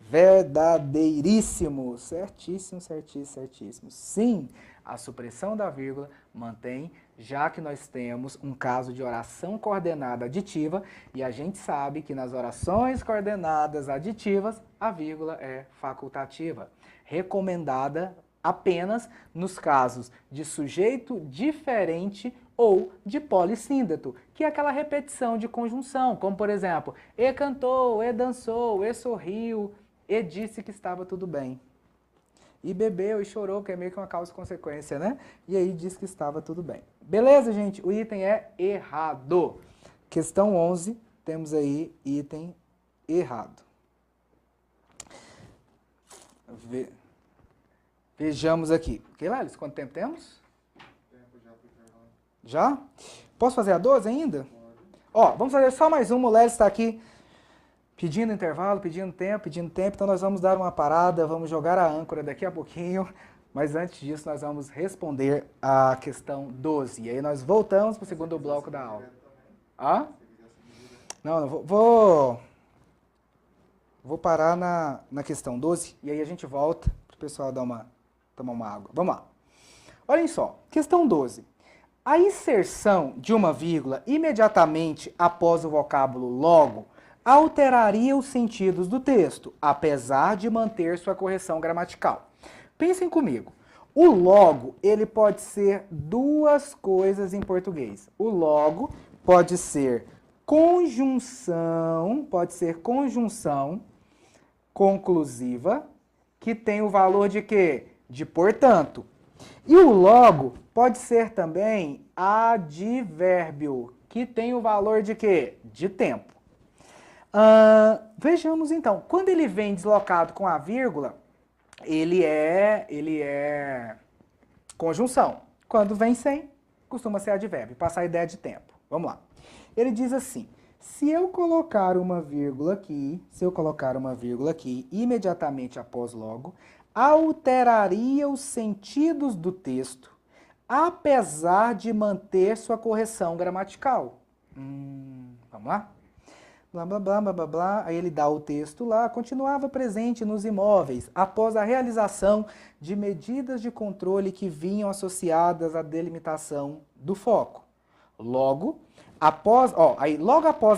Verdadeiríssimo, certíssimo, certíssimo, certíssimo. Sim, a supressão da vírgula mantém, já que nós temos um caso de oração coordenada aditiva e a gente sabe que nas orações coordenadas aditivas a vírgula é facultativa, recomendada apenas nos casos de sujeito diferente ou de polissíndeto, que é aquela repetição de conjunção, como por exemplo, e cantou, e dançou, e sorriu, e disse que estava tudo bem. E bebeu e chorou, que é meio que uma causa e consequência, né? E aí disse que estava tudo bem. Beleza, gente? O item é errado. Questão 11, temos aí item errado. Vejamos aqui. Ok, Lelis? Quanto tempo temos? Já? Posso fazer a 12 ainda? Ó, vamos fazer só mais uma. O Lelis está aqui pedindo intervalo, pedindo tempo. Então nós vamos dar uma parada, vamos jogar a âncora daqui a pouquinho. Mas antes disso, nós vamos responder a questão 12. E aí nós voltamos para o segundo bloco da aula. Ah? Não, vou parar na questão 12 e aí a gente volta para o pessoal tomar uma água. Vamos lá. Olhem só, questão 12. A inserção de uma vírgula imediatamente após o vocábulo logo alteraria os sentidos do texto, apesar de manter sua correção gramatical. Pensem comigo. O logo, ele pode ser duas coisas em português. O logo pode ser conjunção conclusiva, que tem o valor de quê? De portanto. E o logo pode ser também advérbio, que tem o valor de quê? De tempo. Vejamos então, quando ele vem deslocado com a vírgula, ele é conjunção. Quando vem sem, costuma ser advérbio, passar a ideia de tempo. Vamos lá. Ele diz assim, se eu colocar uma vírgula aqui, imediatamente após logo, alteraria os sentidos do texto, apesar de manter sua correção gramatical. Vamos lá? Blá, blá, blá, blá, blá, blá. Aí ele dá o texto lá. Continuava presente nos imóveis após a realização de medidas de controle que vinham associadas à delimitação do foco. Logo após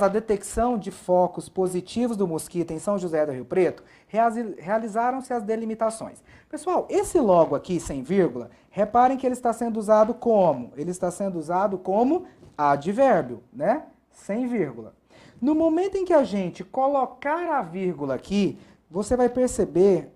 a detecção de focos positivos do mosquito em São José do Rio Preto, realizaram-se as delimitações. Pessoal, esse logo aqui, sem vírgula, reparem que ele está sendo usado como? Ele está sendo usado como advérbio, né? Sem vírgula. No momento em que a gente colocar a vírgula aqui, você vai perceber,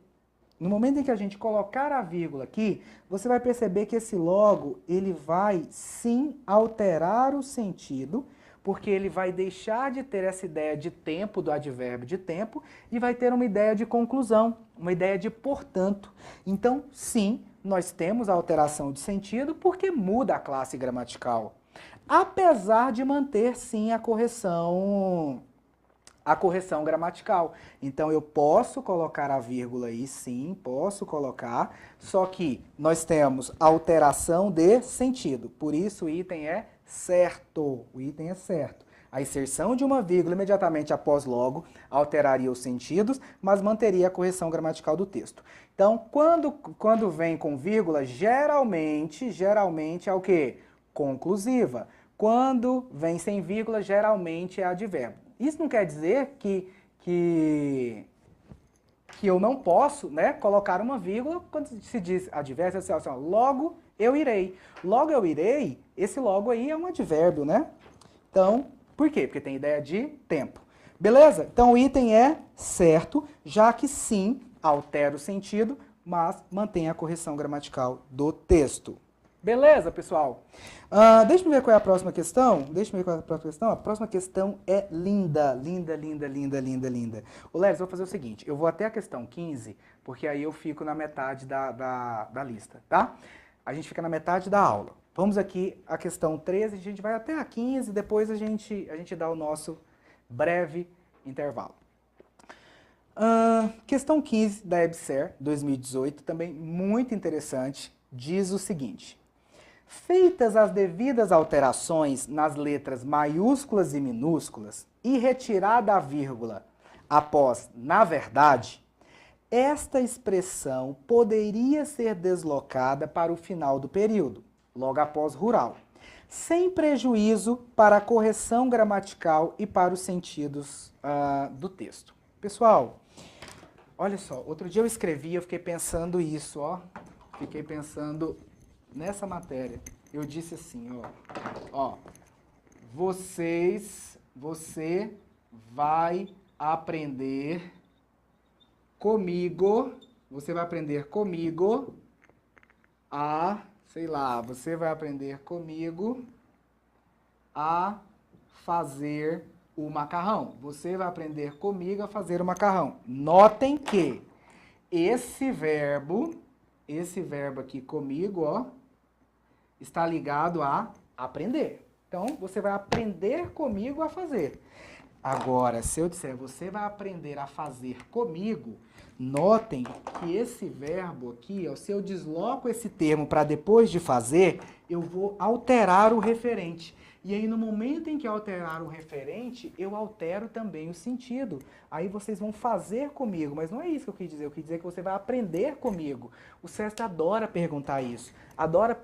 que esse logo, ele vai sim alterar o sentido, porque ele vai deixar de ter essa ideia de tempo, do advérbio de tempo, e vai ter uma ideia de conclusão, uma ideia de portanto. Então, sim, nós temos a alteração de sentido porque muda a classe gramatical. Apesar de manter, sim, a correção gramatical. Então, eu posso colocar a vírgula aí, sim, posso colocar, só que nós temos alteração de sentido. Por isso, o item é certo. O item é certo. A inserção de uma vírgula imediatamente após logo alteraria os sentidos, mas manteria a correção gramatical do texto. Então, quando vem com vírgula, geralmente é o quê? Conclusiva. Quando vem sem vírgula, geralmente é advérbio. Isso não quer dizer que eu não posso, né, colocar uma vírgula quando se diz advérbio, assim, logo eu irei. Logo eu irei, esse logo aí é um advérbio, né? Então, por quê? Porque tem ideia de tempo. Beleza? Então o item é certo, já que sim, altera o sentido, mas mantém a correção gramatical do texto. Beleza, pessoal? Deixa eu ver qual é a próxima questão. A próxima questão é linda. Ô, Leris, eu vou fazer o seguinte. Eu vou até a questão 15, porque aí eu fico na metade da lista, tá? A gente fica na metade da aula. Vamos aqui à questão 13, a gente vai até a 15, depois a gente dá o nosso breve intervalo. Questão 15 da EBSER 2018, também muito interessante, diz o seguinte. Feitas as devidas alterações nas letras maiúsculas e minúsculas e retirada a vírgula após na verdade, esta expressão poderia ser deslocada para o final do período, logo após rural, sem prejuízo para a correção gramatical e para os sentidos do texto. Pessoal, olha só, outro dia eu escrevi, eu fiquei pensando isso, ó. Fiquei pensando nessa matéria. Eu disse assim, ó. Você vai aprender comigo a, você vai aprender comigo a fazer o macarrão. Você vai aprender comigo a fazer o macarrão. Notem que esse verbo aqui comigo, ó, está ligado a aprender. Então, você vai aprender comigo a fazer. Agora, se eu disser, você vai aprender a fazer comigo, notem que esse verbo aqui, ó, se eu desloco esse termo para depois de fazer, eu vou alterar o referente. E aí, no momento em que alterar o referente, eu altero também o sentido. Aí vocês vão fazer comigo, mas não é isso que eu quis dizer. Eu quis dizer que você vai aprender comigo. O Sesc adora perguntar isso. Adora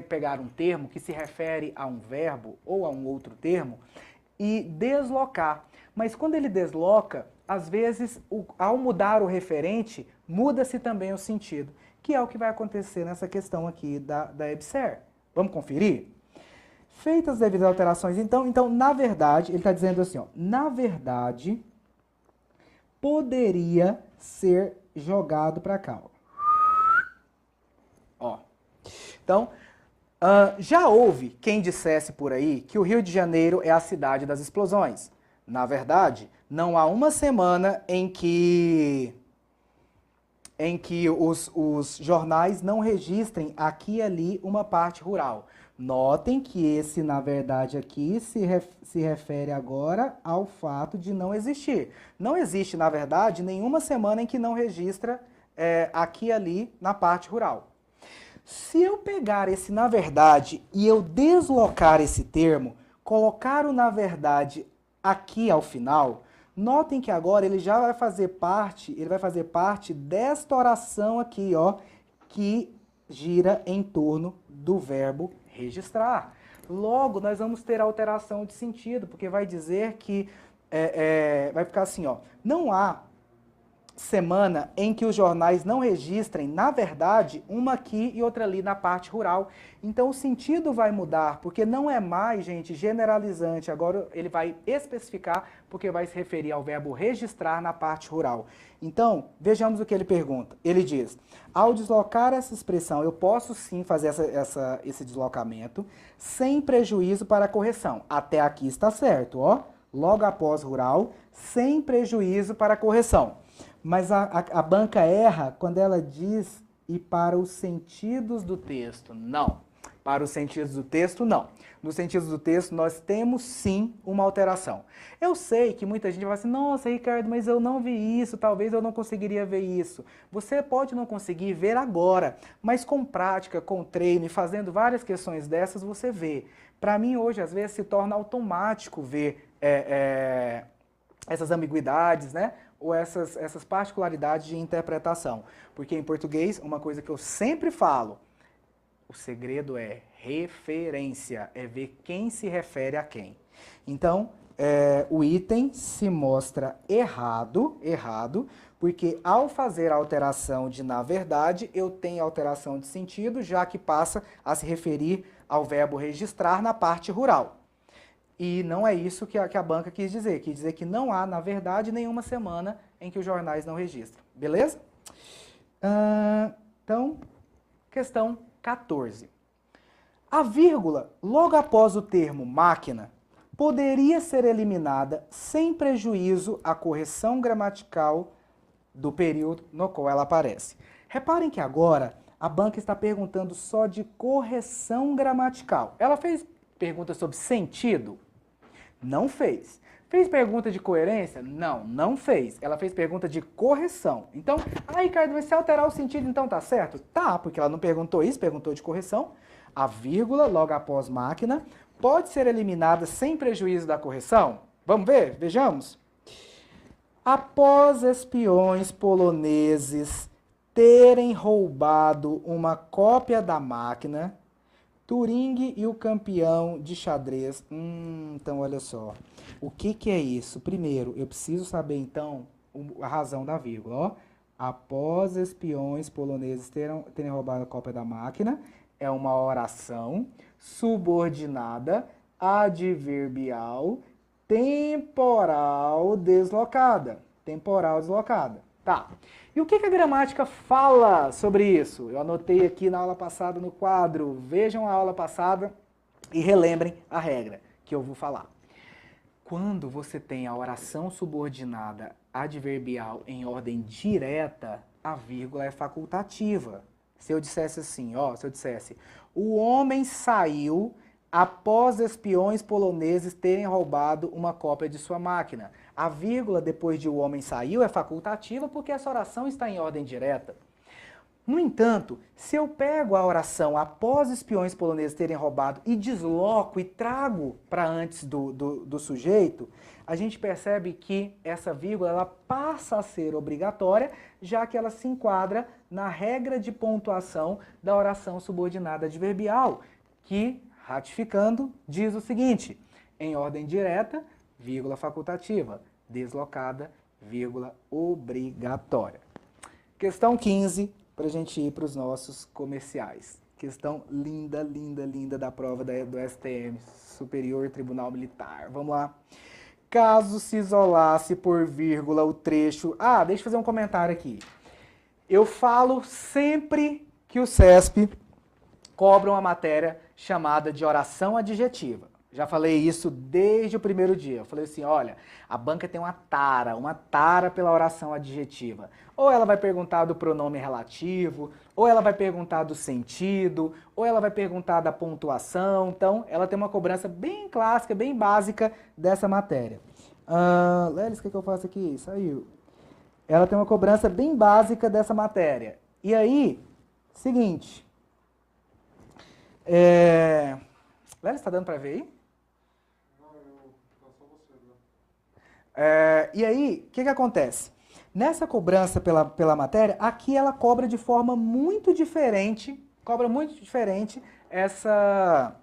pegar um termo que se refere a um verbo ou a um outro termo e deslocar. Mas quando ele desloca, às vezes, ao mudar o referente, muda-se também o sentido, que é o que vai acontecer nessa questão aqui da EBSER. Vamos conferir? Feitas as devidas alterações, então, na verdade, ele está dizendo assim, ó, na verdade, poderia ser jogado para cá. Ó. Então, já houve quem dissesse por aí que o Rio de Janeiro é a cidade das explosões. Na verdade, não há uma semana em que os jornais não registrem aqui e ali uma parte rural. Notem que esse, na verdade, aqui se refere agora ao fato de não existir. Não existe, na verdade, nenhuma semana em que não registra aqui e ali na parte rural. Se eu pegar esse na verdade e eu deslocar esse termo, colocar o na verdade aqui ao final, notem que agora ele já vai fazer parte desta oração aqui, ó, que gira em torno do verbo registrar. Logo, nós vamos ter alteração de sentido, porque vai dizer que, vai ficar assim, ó, não há semana em que os jornais não registrem, na verdade, uma aqui e outra ali na parte rural. Então o sentido vai mudar, porque não é mais, gente, generalizante. Agora ele vai especificar, porque vai se referir ao verbo registrar na parte rural. Então, vejamos o que ele pergunta. Ele diz, ao deslocar essa expressão, eu posso sim fazer esse deslocamento sem prejuízo para a correção. Até aqui está certo, ó. Logo após rural, sem prejuízo para a correção. Mas a banca erra quando ela diz e para os sentidos do texto. Não. Para os sentidos do texto, não. Nos sentidos do texto, nós temos sim uma alteração. Eu sei que muita gente vai assim, nossa, Ricardo, mas eu não vi isso, talvez eu não conseguiria ver isso. Você pode não conseguir ver agora, mas com prática, com treino e fazendo várias questões dessas, você vê. Para mim, hoje, às vezes, se torna automático ver essas ambiguidades, né? Ou essas particularidades de interpretação. Porque em português, uma coisa que eu sempre falo, o segredo é referência, é ver quem se refere a quem. Então, o item se mostra errado, porque ao fazer a alteração de na verdade, eu tenho alteração de sentido, já que passa a se referir ao verbo registrar na parte rural. E não é isso que a banca quis dizer que não há, na verdade, nenhuma semana em que os jornais não registram. Beleza? Então, questão 14. A vírgula, logo após o termo máquina, poderia ser eliminada sem prejuízo à correção gramatical do período no qual ela aparece. Reparem que agora a banca está perguntando só de correção gramatical. Ela fez pergunta sobre sentido? Não fez. Fez pergunta de coerência? Não, não fez. Ela fez pergunta de correção. Então, Ricardo, mas se alterar o sentido, então tá certo? Tá, porque ela não perguntou isso, perguntou de correção. A vírgula, logo após máquina, pode ser eliminada sem prejuízo da correção? Vamos ver? Vejamos. Após espiões poloneses terem roubado uma cópia da máquina, Turing e o campeão de xadrez. Então, olha só. O que é isso? Primeiro, eu preciso saber, então, a razão da vírgula. Ó. Após espiões poloneses terem roubado a cópia da máquina, é uma oração subordinada, adverbial, temporal deslocada. Temporal deslocada. Tá. E o que a gramática fala sobre isso? Eu anotei aqui na aula passada no quadro. Vejam a aula passada e relembrem a regra que eu vou falar. Quando você tem a oração subordinada adverbial em ordem direta, a vírgula é facultativa. Se eu dissesse assim, ó, se eu dissesse, o homem saiu após espiões poloneses terem roubado uma cópia de sua máquina. A vírgula depois de o homem saiu é facultativa porque essa oração está em ordem direta. No entanto, se eu pego a oração após espiões poloneses terem roubado e desloco e trago para antes do sujeito, a gente percebe que essa vírgula ela passa a ser obrigatória, já que ela se enquadra na regra de pontuação da oração subordinada adverbial, que, ratificando, diz o seguinte: em ordem direta, vírgula facultativa, deslocada, vírgula obrigatória. Questão 15. Para a gente ir para os nossos comerciais. Questão linda, linda, linda da prova do STM, Superior Tribunal Militar. Vamos lá. Caso se isolasse por vírgula o trecho... deixa eu fazer um comentário aqui. Eu falo sempre que o CESP cobra uma matéria chamada de oração adjetiva. Já falei isso desde o primeiro dia. Eu falei assim, olha, a banca tem uma tara pela oração adjetiva. Ou ela vai perguntar do pronome relativo, ou ela vai perguntar do sentido, ou ela vai perguntar da pontuação. Então, ela tem uma cobrança bem clássica, bem básica dessa matéria. Lelis, o que eu faço aqui? Saiu. Ela tem uma cobrança bem básica dessa matéria. E aí, seguinte. Lelis, está dando para ver aí? E aí, o que acontece? Nessa cobrança pela matéria, aqui ela cobra de forma muito diferente, essa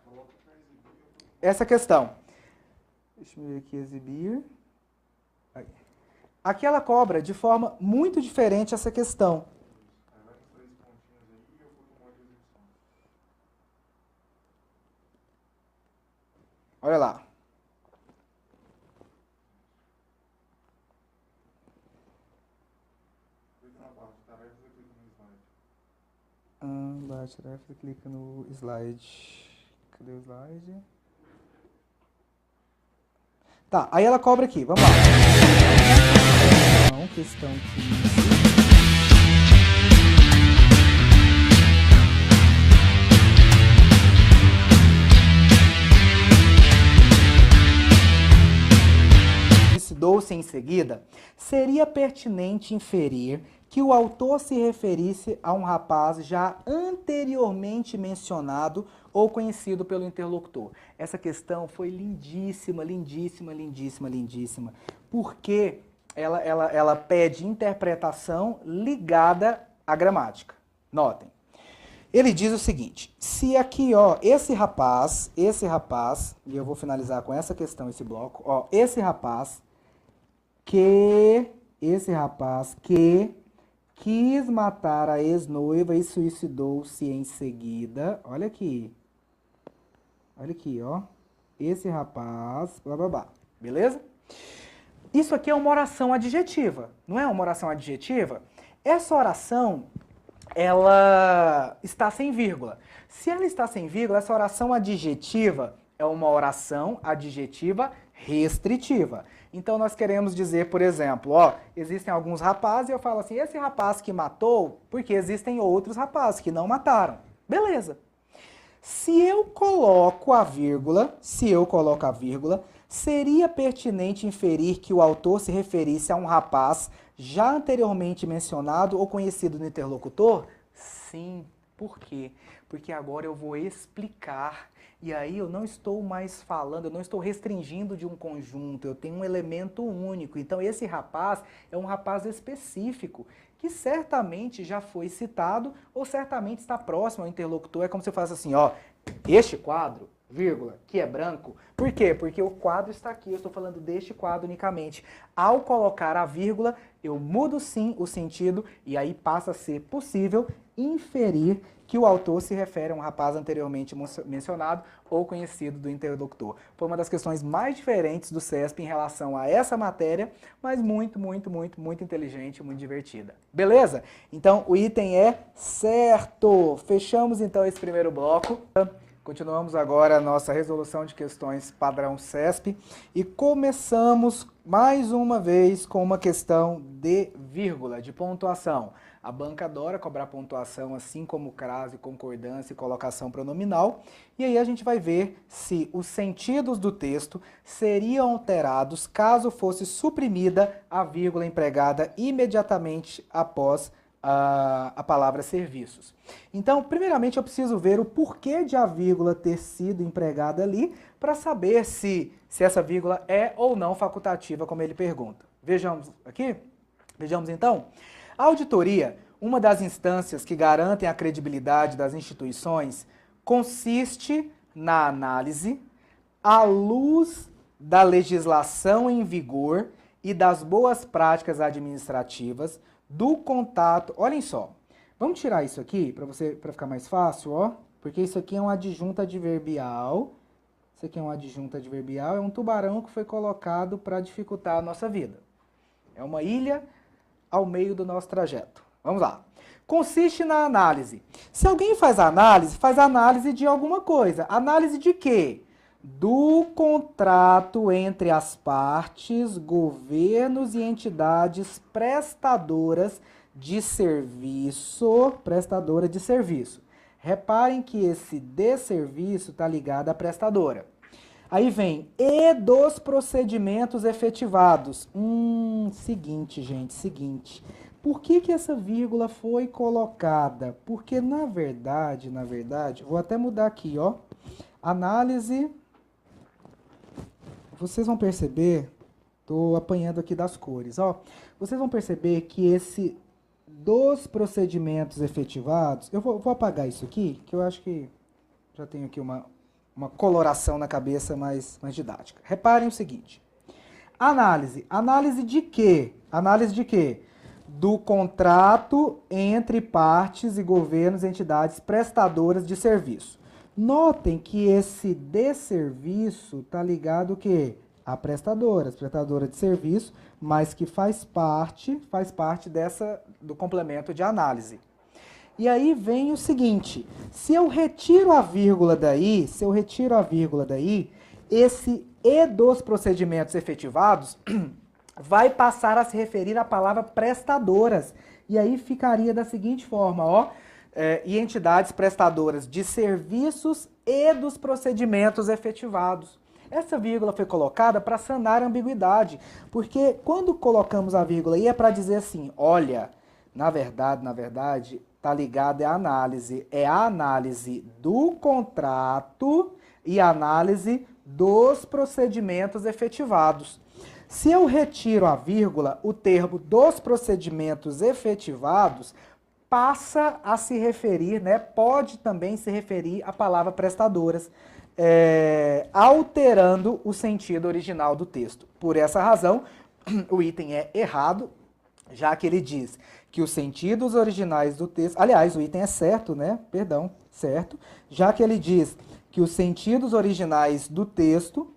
questão. Deixa eu ver aqui, exibir. Aí. Aqui ela cobra de forma muito diferente essa questão. Olha lá. Baixa tarefa, clica no slide. Cadê o slide? Tá, aí ela cobra aqui, vamos lá. Então, questão 15. Dou-se em seguida, seria pertinente inferir que o autor se referisse a um rapaz já anteriormente mencionado ou conhecido pelo interlocutor. Essa questão foi lindíssima, lindíssima, lindíssima, lindíssima, porque ela pede interpretação ligada à gramática. Notem. Ele diz o seguinte, se aqui, ó, esse rapaz, e eu vou finalizar com essa questão, esse bloco, ó, esse rapaz que quis matar a ex-noiva e suicidou-se em seguida. Olha aqui, ó. Esse rapaz, blá, blá, blá. Beleza? Isso aqui é uma oração adjetiva, não é uma oração adjetiva? Essa oração, ela está sem vírgula. Se ela está sem vírgula, essa oração adjetiva é uma oração adjetiva restritiva. Então, nós queremos dizer, por exemplo, ó, existem alguns rapazes e eu falo assim, esse rapaz que matou, porque existem outros rapazes que não mataram. Beleza. Se eu coloco a vírgula, seria pertinente inferir que o autor se referisse a um rapaz já anteriormente mencionado ou conhecido no interlocutor? Sim. Por quê? Porque agora eu vou explicar. E aí eu não estou mais falando, eu não estou restringindo de um conjunto, eu tenho um elemento único. Então esse rapaz é um rapaz específico, que certamente já foi citado ou certamente está próximo ao interlocutor. É como se eu falasse assim, ó, este quadro, vírgula, que é branco. Por quê? Porque o quadro está aqui, eu estou falando deste quadro unicamente. Ao colocar a vírgula, eu mudo sim o sentido e aí passa a ser possível inferir que o autor se refere a um rapaz anteriormente mencionado ou conhecido do interlocutor. Foi uma das questões mais diferentes do CESP em relação a essa matéria, mas muito, muito, muito, muito inteligente, muito divertida. Beleza? Então, o item é certo. Fechamos, então, esse primeiro bloco. Continuamos agora a nossa resolução de questões padrão CESP e começamos mais uma vez com uma questão de vírgula, de pontuação. A banca adora cobrar pontuação, assim como crase, concordância e colocação pronominal. E aí a gente vai ver se os sentidos do texto seriam alterados caso fosse suprimida a vírgula empregada imediatamente após a palavra serviços. Então, primeiramente eu preciso ver o porquê de a vírgula ter sido empregada ali para saber se essa vírgula é ou não facultativa, como ele pergunta. Vejamos aqui? Vejamos então. A auditoria, uma das instâncias que garantem a credibilidade das instituições, consiste na análise à luz da legislação em vigor e das boas práticas administrativas do contato. Olhem só, vamos tirar isso aqui para ficar mais fácil, ó, porque isso aqui é um adjunto adverbial. Isso aqui é um adjunto adverbial, é um tubarão que foi colocado para dificultar a nossa vida. É uma ilha ao meio do nosso trajeto. Vamos lá. Consiste na análise. Se alguém faz análise de alguma coisa. Análise de quê? Do contrato entre as partes, governos e entidades prestadoras de serviço. Prestadora de serviço. Reparem que esse de serviço está ligado à prestadora. Aí vem, e dos procedimentos efetivados. Seguinte, gente, seguinte. Por que essa vírgula foi colocada? Porque, na verdade, vou até mudar aqui, ó. Análise, vocês vão perceber, tô apanhando aqui das cores, ó. Vocês vão perceber que esse dos procedimentos efetivados, eu vou apagar isso aqui, que eu acho que já tenho aqui uma coloração na cabeça mais didática. Reparem o seguinte. Análise. Análise de quê? Análise de quê? Do contrato entre partes e governos e entidades prestadoras de serviço. Notem que esse de serviço está ligado o quê? A prestadora de serviço, mas que faz parte do complemento de análise. E aí vem o seguinte, se eu retiro a vírgula daí, esse e dos procedimentos efetivados vai passar a se referir à palavra prestadoras. E aí ficaria da seguinte forma, ó, e entidades prestadoras de serviços e dos procedimentos efetivados. Essa vírgula foi colocada para sanar a ambiguidade, porque quando colocamos a vírgula aí é para dizer assim, olha, na verdade, tá ligado é a análise do contrato e a análise dos procedimentos efetivados. Se eu retiro a vírgula, o termo dos procedimentos efetivados passa a se referir, né, pode também se referir à palavra prestadoras, alterando o sentido original do texto. Por essa razão, o item é errado, já que ele diz que os sentidos originais do texto... Aliás, o item é certo, né? Perdão, certo. Já que ele diz que os sentidos originais do texto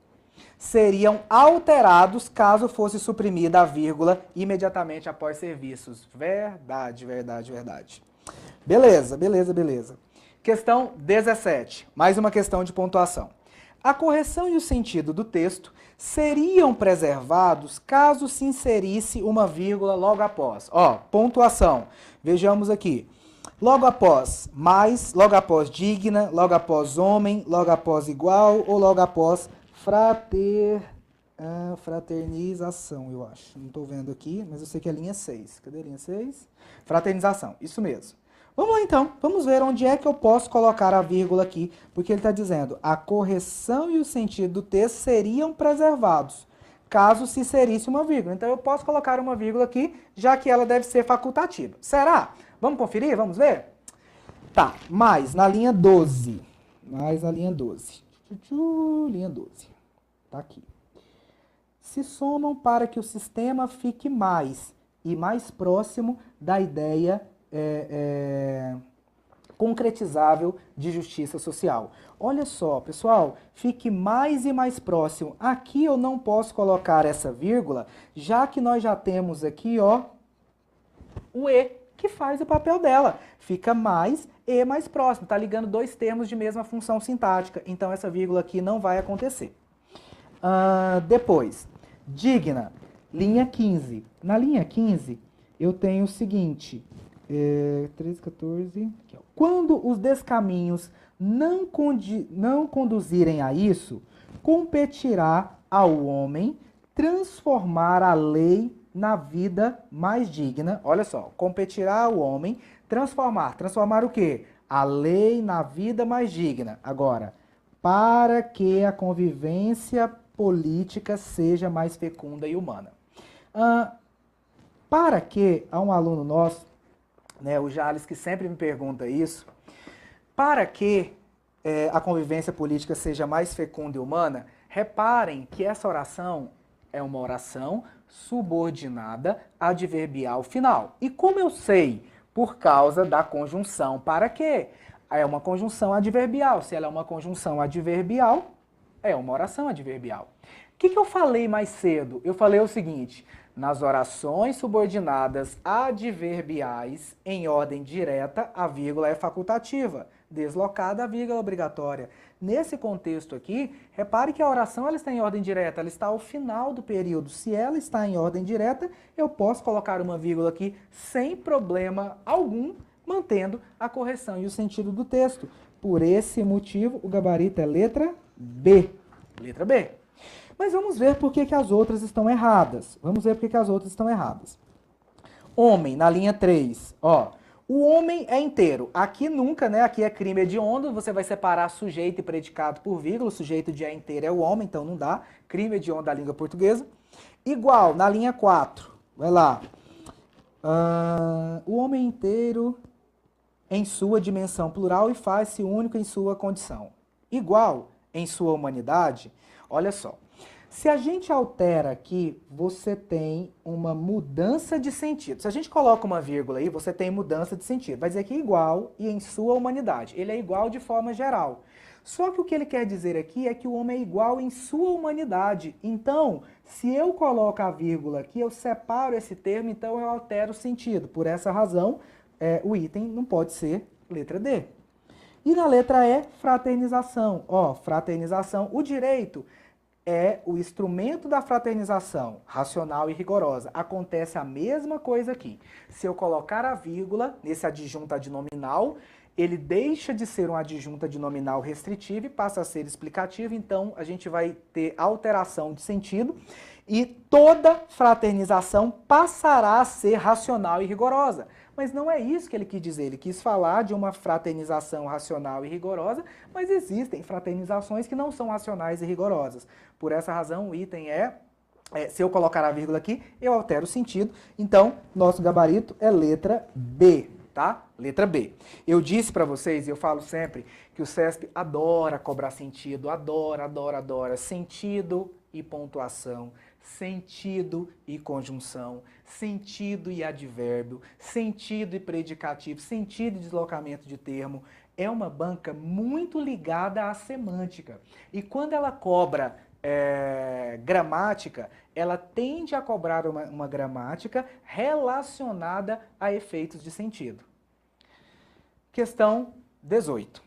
seriam alterados caso fosse suprimida a vírgula imediatamente após serviços. Verdade. Beleza. Questão 17. Mais uma questão de pontuação. A correção e o sentido do texto seriam preservados caso se inserisse uma vírgula logo após. Ó, pontuação. Vejamos aqui. Logo após mais, logo após digna, logo após homem, logo após igual ou logo após fraternização, eu acho. Não estou vendo aqui, mas eu sei que é linha 6. Cadê a linha 6? Fraternização, isso mesmo. Vamos lá então, vamos ver onde é que eu posso colocar a vírgula aqui, porque ele está dizendo a correção e o sentido do texto seriam preservados, caso se inserisse uma vírgula. Então eu posso colocar uma vírgula aqui, já que ela deve ser facultativa. Será? Vamos conferir? Vamos ver? Tá, mais na linha 12. Linha 12. Tá aqui. Se somam para que o sistema fique mais e mais próximo da ideia concretizável de justiça social. Olha só, pessoal, fique mais e mais próximo. Aqui eu não posso colocar essa vírgula, já que nós já temos aqui, ó, o E, que faz o papel dela. fica mais e mais próximo. Está ligando dois termos de mesma função sintática. Então, essa vírgula aqui não vai acontecer. Depois, digna, linha 15. Na linha 15, eu tenho o seguinte, 13, 14, aqui, ó. Quando os descaminhos não conduzirem a isso, competirá ao homem transformar a lei na vida mais digna. Olha só, competirá ao homem transformar. Transformar o quê? A lei na vida mais digna. Agora, para que a convivência política seja mais fecunda e humana. Para que, há um aluno nosso, né, o Jales, que sempre me pergunta isso, para que a convivência política seja mais fecunda e humana, reparem que essa oração é uma oração subordinada adverbial final. E como eu sei? Por causa da conjunção para que. É uma conjunção adverbial. Se ela é uma conjunção adverbial, é uma oração adverbial. O que eu falei mais cedo? Eu falei o seguinte, nas orações subordinadas adverbiais, em ordem direta, a vírgula é facultativa. Deslocada, a vírgula é obrigatória. Nesse contexto aqui, repare que a oração ela está em ordem direta, ela está ao final do período. Se ela está em ordem direta, eu posso colocar uma vírgula aqui sem problema algum, mantendo a correção e o sentido do texto. Por esse motivo, o gabarito é letra B. Letra B. Mas vamos ver por que as outras estão erradas. Vamos ver por que as outras estão erradas. Homem, na linha 3, ó. O homem é inteiro. Aqui nunca, né? Aqui é crime hediondo, você vai separar sujeito e predicado por vírgula. O sujeito de é inteiro é o homem, então não dá. Crime hediondo da língua portuguesa. Igual, na linha 4. Vai lá. O homem inteiro em sua dimensão plural e faz-se único em sua condição. Igual em sua humanidade. Olha só. Se a gente altera aqui, você tem uma mudança de sentido. Se a gente coloca uma vírgula aí, você tem mudança de sentido. Vai dizer que igual e em sua humanidade. Ele é igual de forma geral. Só que o que ele quer dizer aqui é que o homem é igual em sua humanidade. Então, se eu coloco a vírgula aqui, eu separo esse termo, então eu altero o sentido. Por essa razão, o item não pode ser letra D. E na letra E, fraternização. Ó, fraternização, o direito é o instrumento da fraternização, racional e rigorosa. Acontece a mesma coisa aqui. Se eu colocar a vírgula nesse adjunto adnominal, ele deixa de ser um adjunto adnominal restritivo e passa a ser explicativo, então a gente vai ter alteração de sentido e toda fraternização passará a ser racional e rigorosa. Mas não é isso que ele quis dizer, ele quis falar de uma fraternização racional e rigorosa, mas existem fraternizações que não são racionais e rigorosas. Por essa razão, o item se eu colocar a vírgula aqui, eu altero o sentido. Então, nosso gabarito é letra B, tá? Letra B. Eu disse para vocês, e eu falo sempre, que o CESP adora cobrar sentido, adora, adora, adora. Sentido e pontuação, sentido e conjunção, sentido e advérbio, sentido e predicativo, sentido e deslocamento de termo. É uma banca muito ligada à semântica. E quando ela cobra gramática, ela tende a cobrar uma gramática relacionada a efeitos de sentido. Questão 18.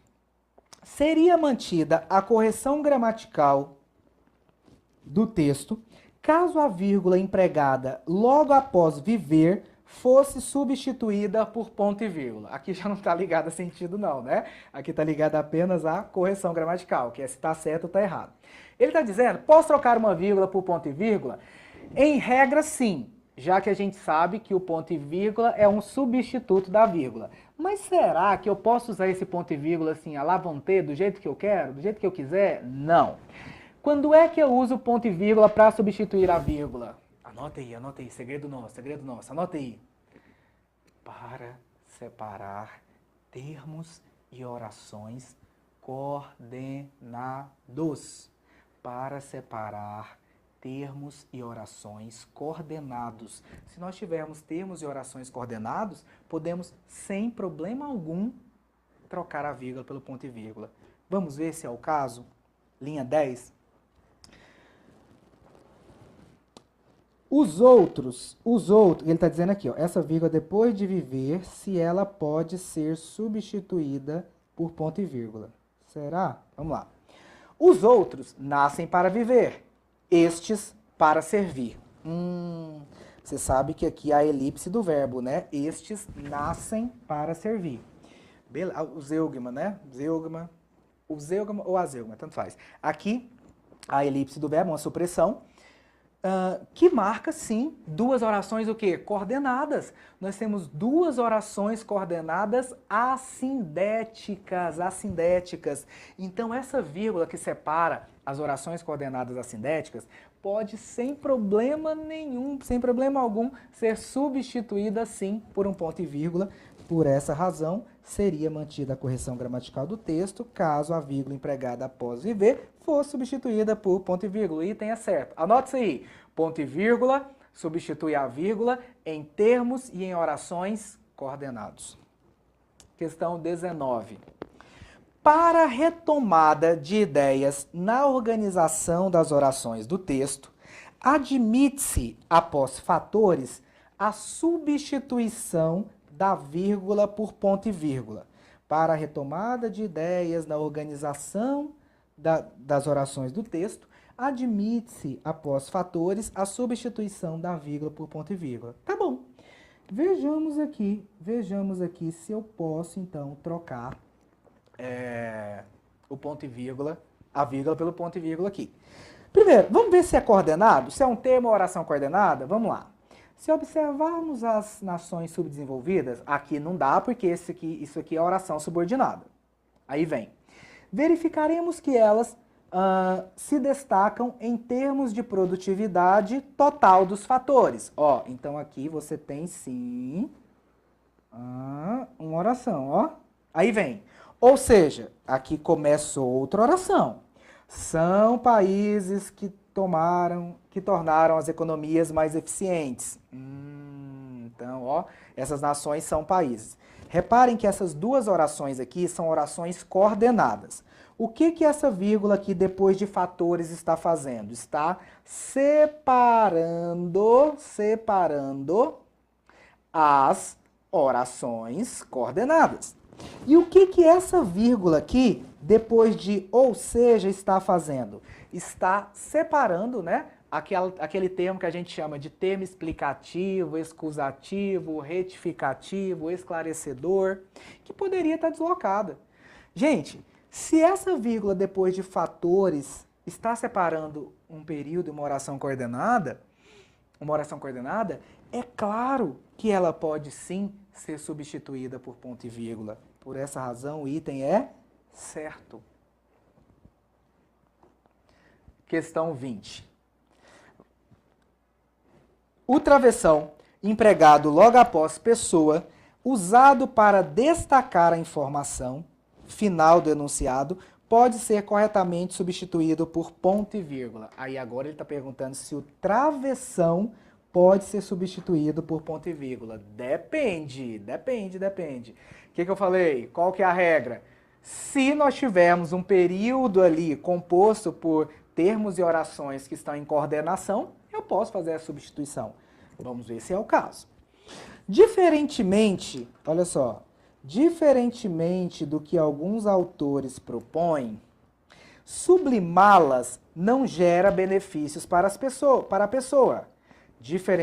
Seria mantida a correção gramatical do texto caso a vírgula empregada logo após viver fosse substituída por ponto e vírgula. Aqui já não está ligado a sentido não, né? Aqui está ligado apenas à correção gramatical, que é se está certo ou está errado. Ele está dizendo, posso trocar uma vírgula por ponto e vírgula? Em regra, sim, já que a gente sabe que o ponto e vírgula é um substituto da vírgula. Mas será que eu posso usar esse ponto e vírgula assim, à la vontade, do jeito que eu quero, do jeito que eu quiser? Não. Quando é que eu uso o ponto e vírgula para substituir a vírgula? Anota aí, segredo nosso, anota aí. Para separar termos e orações coordenados. Para separar termos e orações coordenados. Se nós tivermos termos e orações coordenados, podemos, sem problema algum, trocar a vírgula pelo ponto e vírgula. Vamos ver se é o caso? Linha 10. ele está dizendo aqui, ó, essa vírgula depois de viver, se ela pode ser substituída por ponto e vírgula. Será? Vamos lá. Os outros nascem para viver, estes para servir. Você sabe que aqui há a elipse do verbo, né? Estes nascem para servir. O zeugma, né? O zeugma ou a zeugma, tanto faz. Aqui, a elipse do verbo, uma supressão, que marca, sim, duas orações o quê? Coordenadas. Nós temos duas orações coordenadas assindéticas. Então, essa vírgula que separa as orações coordenadas assindéticas pode, sem problema nenhum, sem problema algum, ser substituída, sim, por um ponto e vírgula. Por essa razão, seria mantida a correção gramatical do texto, caso a vírgula empregada após viver fosse substituída por ponto e vírgula. O item é certo. Anote isso aí. Ponto e vírgula substitui a vírgula em termos e em orações coordenados. Questão 19. Para a retomada de ideias na organização das orações do texto, admite-se, após fatores, a substituição da vírgula por ponto e vírgula. Para a retomada de ideias na organização das orações do texto, admite-se, após fatores, a substituição da vírgula por ponto e vírgula. Tá bom. Vejamos aqui se eu posso, então, trocar o ponto e vírgula, a vírgula pelo ponto e vírgula aqui. Primeiro, vamos ver se é coordenado, se é um termo ou oração coordenada. Vamos lá. Se observarmos as nações subdesenvolvidas, aqui não dá, porque isso aqui é oração subordinada. Aí vem. Verificaremos que elas se destacam em termos de produtividade total dos fatores. Ó, então aqui você tem, sim, uma oração, ó. Aí vem. Ou seja, aqui começa outra oração. São países que tornaram as economias mais eficientes. Então, ó, essas nações são países. Reparem que essas duas orações aqui são orações coordenadas. O que essa vírgula aqui depois de fatores está fazendo? Está separando as orações coordenadas. E o que essa vírgula aqui, depois de ou seja, está fazendo? Está separando, né, aquele termo que a gente chama de termo explicativo, excusativo, retificativo, esclarecedor, que poderia estar deslocada. Gente, se essa vírgula depois de fatores está separando um período e uma oração coordenada, é claro que ela pode sim ser substituída por ponto e vírgula. Por essa razão, o item é certo. Questão 20. O travessão, empregado logo após pessoa, usado para destacar a informação final do enunciado, pode ser corretamente substituído por ponto e vírgula. Aí agora ele está perguntando se o travessão pode ser substituído por ponto e vírgula. Depende. O que eu falei? Qual que é a regra? Se nós tivermos um período ali composto por termos e orações que estão em coordenação, eu posso fazer a substituição. Vamos ver se é o caso. Diferentemente, olha só, diferentemente do que alguns autores propõem, sublimá-las não gera benefícios para a pessoa.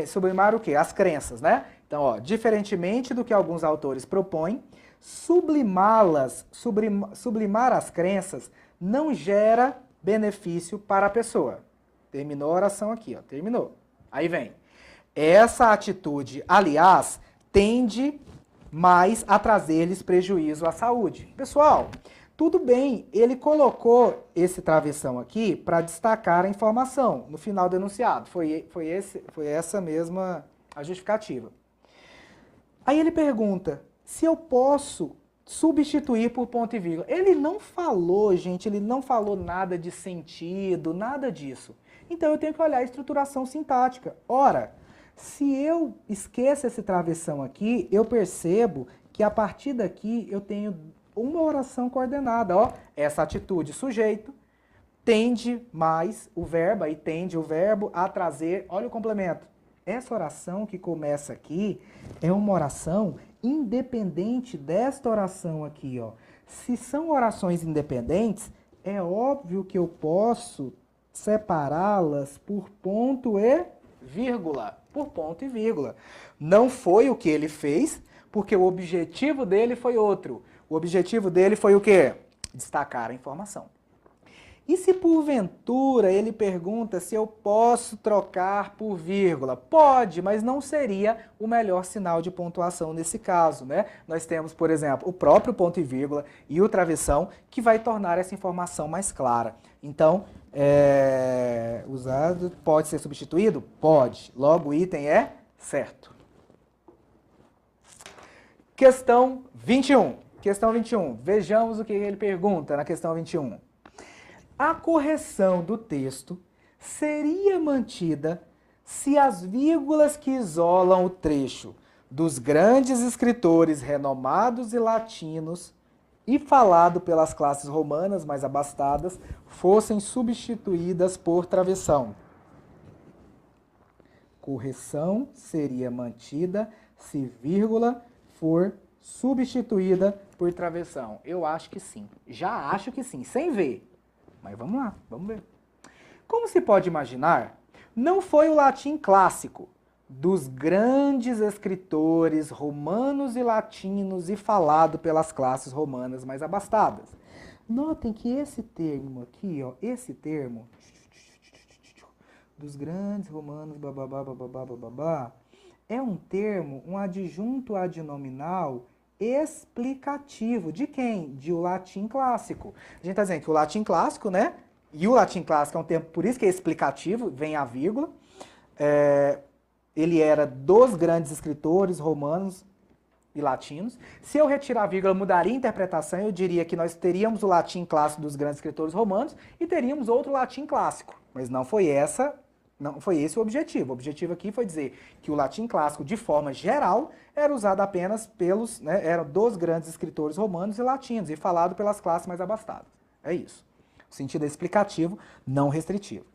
Sublimar o quê? As crenças, né? Então, ó, diferentemente do que alguns autores propõem, sublimar as crenças não gera benefício para a pessoa. Terminou a oração aqui, ó, terminou. Aí vem. Essa atitude, aliás, tende mais a trazer-lhes prejuízo à saúde. Pessoal, tudo bem, ele colocou esse travessão aqui para destacar a informação no final do enunciado. Foi essa mesma a justificativa. Aí ele pergunta se eu posso substituir por ponto e vírgula. Ele não falou, gente, ele não falou nada de sentido, nada disso. Então eu tenho que olhar a estruturação sintática. Ora, se eu esqueço esse travessão aqui, eu percebo que a partir daqui eu tenho uma oração coordenada. Ó, essa atitude sujeito tende mais o verbo, aí tende o verbo a trazer, olha o complemento, Essa oração que começa aqui é uma oração independente desta oração aqui, ó. Se são orações independentes, é óbvio que eu posso separá-las por ponto e vírgula. Por ponto e vírgula. Não foi o que ele fez, porque o objetivo dele foi outro. O objetivo dele foi o quê? Destacar a informação. E se porventura ele pergunta se eu posso trocar por vírgula? Pode, mas não seria o melhor sinal de pontuação nesse caso, né? Nós temos, por exemplo, o próprio ponto e vírgula e o travessão que vai tornar essa informação mais clara. Então, usado pode ser substituído? Pode. Logo, o item é certo. Questão 21. Questão 21. Vejamos o que ele pergunta na questão 21. A correção do texto seria mantida se as vírgulas que isolam o trecho dos grandes escritores renomados e latinos e falado pelas classes romanas mais abastadas fossem substituídas por travessão. Correção seria mantida se vírgula for substituída por travessão. Eu acho que sim. Já acho que sim, sem ver. Mas vamos lá, vamos ver. Como se pode imaginar, não foi o latim clássico dos grandes escritores romanos e latinos e falado pelas classes romanas mais abastadas. Notem que esse termo aqui, ó, esse termo dos grandes romanos, bababá, bababá, bababá, é um termo, um adjunto adnominal explicativo. De quem? De o latim clássico. A gente está dizendo que o latim clássico, né? E o latim clássico é um termo, por isso que é explicativo, vem a vírgula. Ele era dos grandes escritores romanos e latinos. Se eu retirar a vírgula, mudaria a interpretação. Eu diria que nós teríamos o latim clássico dos grandes escritores romanos e teríamos outro latim clássico. Mas não foi esse o objetivo. O objetivo aqui foi dizer que o latim clássico, de forma geral, era usado apenas pelos, né, era dos grandes escritores romanos e latinos e falado pelas classes mais abastadas. É isso. O sentido é explicativo, não restritivo.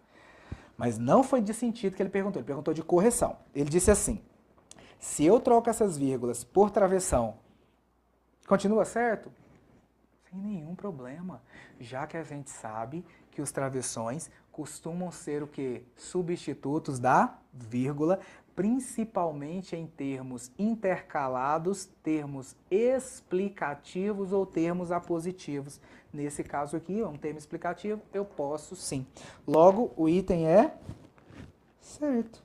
Mas não foi de sentido que ele perguntou de correção. Ele disse assim: se eu troco essas vírgulas por travessão, continua certo? Sem nenhum problema, já que a gente sabe que os travessões costumam ser o quê? Substitutos da vírgula, principalmente em termos intercalados, termos explicativos ou termos apositivos. Nesse caso aqui, é um termo explicativo, eu posso sim. Logo, o item é certo.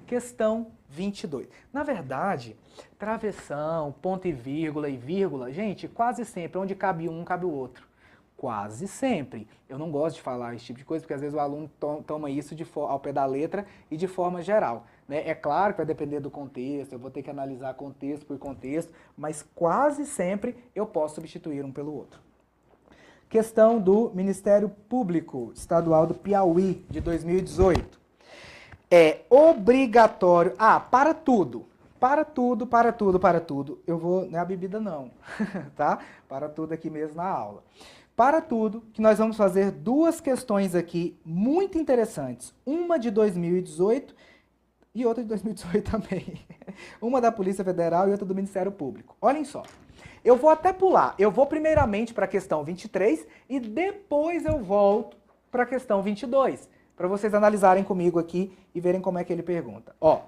Questão 22. Na verdade, travessão, ponto e vírgula, gente, quase sempre, onde cabe um, cabe o outro. Quase sempre. Eu não gosto de falar esse tipo de coisa, porque às vezes o aluno toma isso ao pé da letra e de forma geral, né? É claro que vai depender do contexto, eu vou ter que analisar contexto por contexto, mas quase sempre eu posso substituir um pelo outro. Questão do Ministério Público Estadual do Piauí, de 2018. É obrigatório... para tudo. Para tudo. Eu vou... Não é a bebida não, tá? Para tudo aqui mesmo na aula. Para tudo, que nós vamos fazer duas questões aqui muito interessantes. Uma de 2018 e outra de 2018 também. Uma da Polícia Federal e outra do Ministério Público. Olhem só. Eu vou até pular. Eu vou primeiramente para a questão 23 e depois eu volto para a questão 22. Para vocês analisarem comigo aqui e verem como é que ele pergunta. Ó,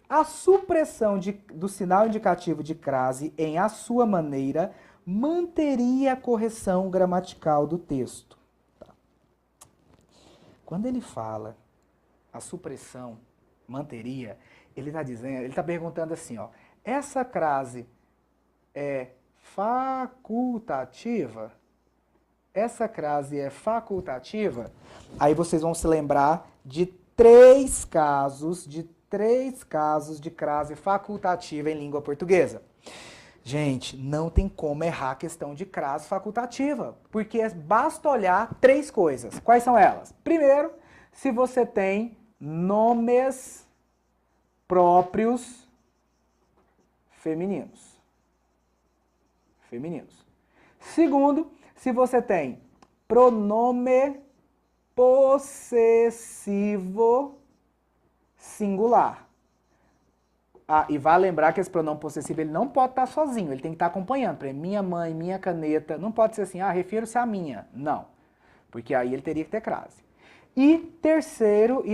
a supressão do sinal indicativo de crase em a sua maneira manteria a correção gramatical do texto. Tá. Quando ele fala a supressão manteria, ele está dizendo, ele está perguntando assim, ó, essa crase é facultativa? Essa crase é facultativa? Aí vocês vão se lembrar de três casos de crase facultativa em língua portuguesa. Gente, não tem como errar a questão de crase facultativa, porque basta olhar três coisas. Quais são elas? Primeiro, se você tem nomes próprios femininos. Segundo, se você tem pronome possessivo singular. Ah, e vai lembrar que esse pronome possessivo ele não pode estar sozinho, ele tem que estar acompanhando. Por exemplo, minha mãe, minha caneta, não pode ser assim, refiro-se à minha. Não, porque aí ele teria que ter crase. E terceiro,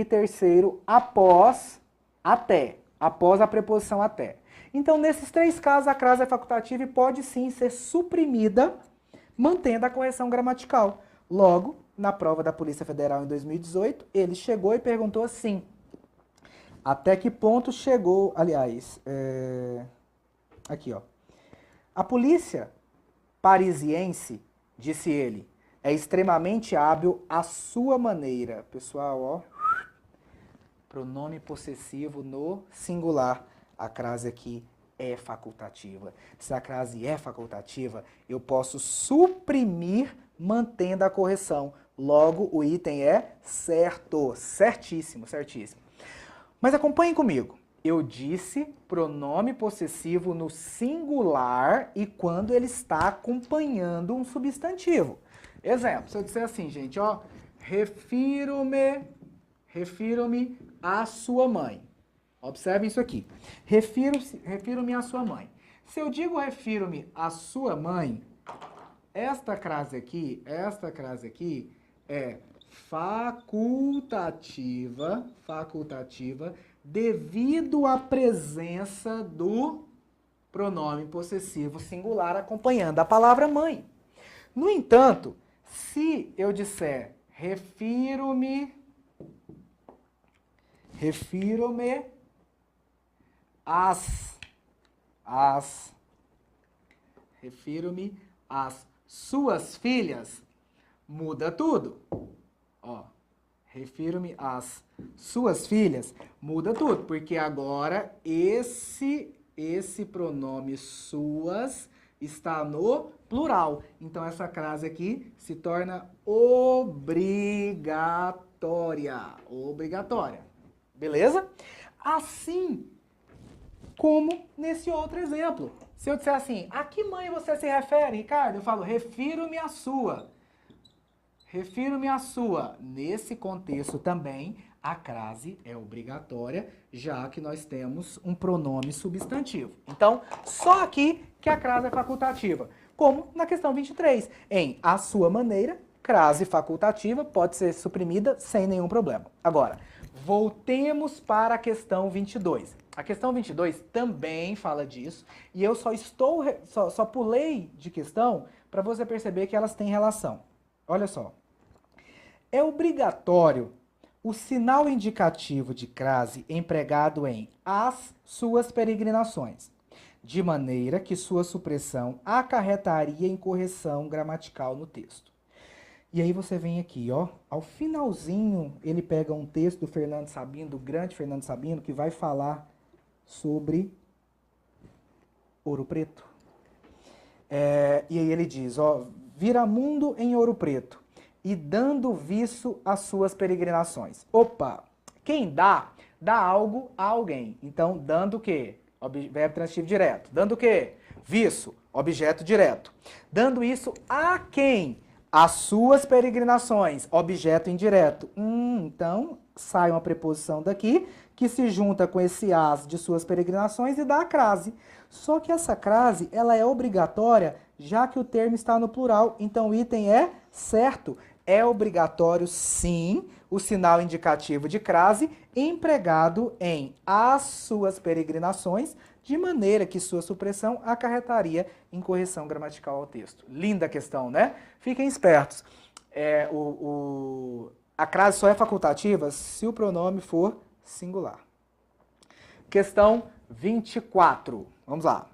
após, até. Após a preposição até. Então, nesses três casos, a crase é facultativa e pode sim ser suprimida, mantendo a correção gramatical. Logo, na prova da Polícia Federal em 2018, ele chegou e perguntou assim, até que ponto chegou, aliás, aqui ó, a polícia parisiense, disse ele, é extremamente hábil à sua maneira. Pessoal, ó, pronome possessivo no singular. A crase aqui é facultativa. Se a crase é facultativa, eu posso suprimir mantendo a correção. Logo, o item é certo. Certíssimo, certíssimo. Mas acompanhem comigo. Eu disse pronome possessivo no singular e quando ele está acompanhando um substantivo. Exemplo, se eu disser assim, gente, ó, refiro-me à sua mãe. Observem isso aqui. Refiro-me à sua mãe. Se eu digo refiro-me à sua mãe, esta crase aqui é facultativa devido à presença do pronome possessivo singular acompanhando a palavra mãe. No entanto, se eu disser refiro-me às suas filhas, muda tudo. Ó, refiro-me às suas filhas, muda tudo, porque agora esse pronome suas está no plural. Então essa crase aqui se torna obrigatória. Beleza? Assim como nesse outro exemplo. Se eu disser assim, a que mãe você se refere, Ricardo? Eu falo, refiro-me à sua. Refiro-me à sua. Nesse contexto também, a crase é obrigatória, já que nós temos um pronome substantivo. Então, só aqui que a crase é facultativa. Como na questão 23. Em a sua maneira, crase facultativa pode ser suprimida sem nenhum problema. Agora, voltemos para a questão 22. A questão 22 também fala disso, e eu só pulei de questão para você perceber que elas têm relação. Olha só. É obrigatório o sinal indicativo de crase empregado em as suas peregrinações, de maneira que sua supressão acarretaria em correção gramatical no texto. E aí você vem aqui, ó, ao finalzinho ele pega um texto do Fernando Sabino, do grande Fernando Sabino, que vai falar sobre Ouro Preto. E aí ele diz, ó, Viramundo em Ouro Preto, e dando viço às suas peregrinações. Opa! Quem dá algo a alguém. Então, dando o quê? Verbo transitivo direto. Dando o quê? Viço, objeto direto. Dando isso a quem? As suas peregrinações, objeto indireto. Então, sai uma preposição daqui, que se junta com esse as de suas peregrinações e dá a crase. Só que essa crase, ela é obrigatória, já que o termo está no plural. Então, o item é certo. É obrigatório, sim, o sinal indicativo de crase empregado em as suas peregrinações, de maneira que sua supressão acarretaria em correção gramatical ao texto. Linda questão, né? Fiquem espertos. A crase só é facultativa se o pronome for singular. Questão 24. Vamos lá.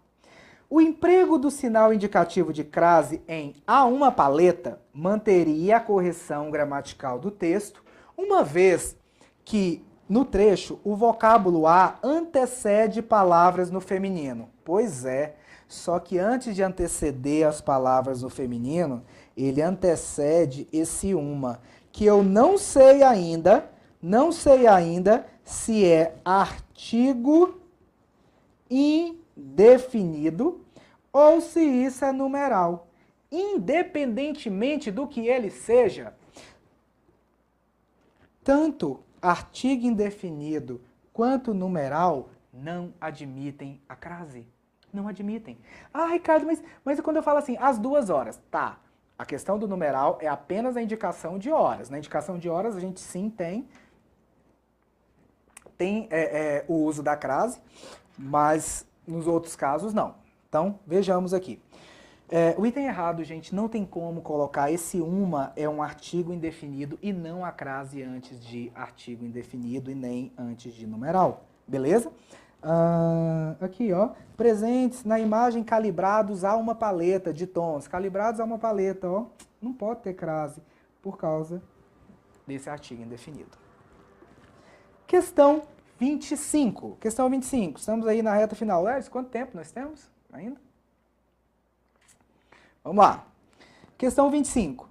O emprego do sinal indicativo de crase em a uma paleta manteria a correção gramatical do texto, uma vez que, no trecho, o vocábulo a antecede palavras no feminino. Pois é, só que antes de anteceder as palavras no feminino, ele antecede esse uma, que eu não sei ainda se é artigo indefinido ou se isso é numeral. Independentemente do que ele seja, tanto artigo indefinido quanto numeral não admitem a crase. Não admitem. Ah, Ricardo, mas quando eu falo assim, às 2 horas, tá. A questão do numeral é apenas a indicação de horas. Na indicação de horas a gente sim tem o uso da crase, mas nos outros casos não. Então, vejamos aqui. O item errado, gente, não tem como colocar esse uma é um artigo indefinido e não a crase antes de artigo indefinido e nem antes de numeral. Beleza? Aqui, ó. Presentes na imagem calibrados a uma paleta de tons. Calibrados a uma paleta, ó. Não pode ter crase por causa desse artigo indefinido. Questão 25. Questão 25. Estamos aí na reta final. Léris, quanto tempo nós temos ainda? Vamos lá. Questão 25.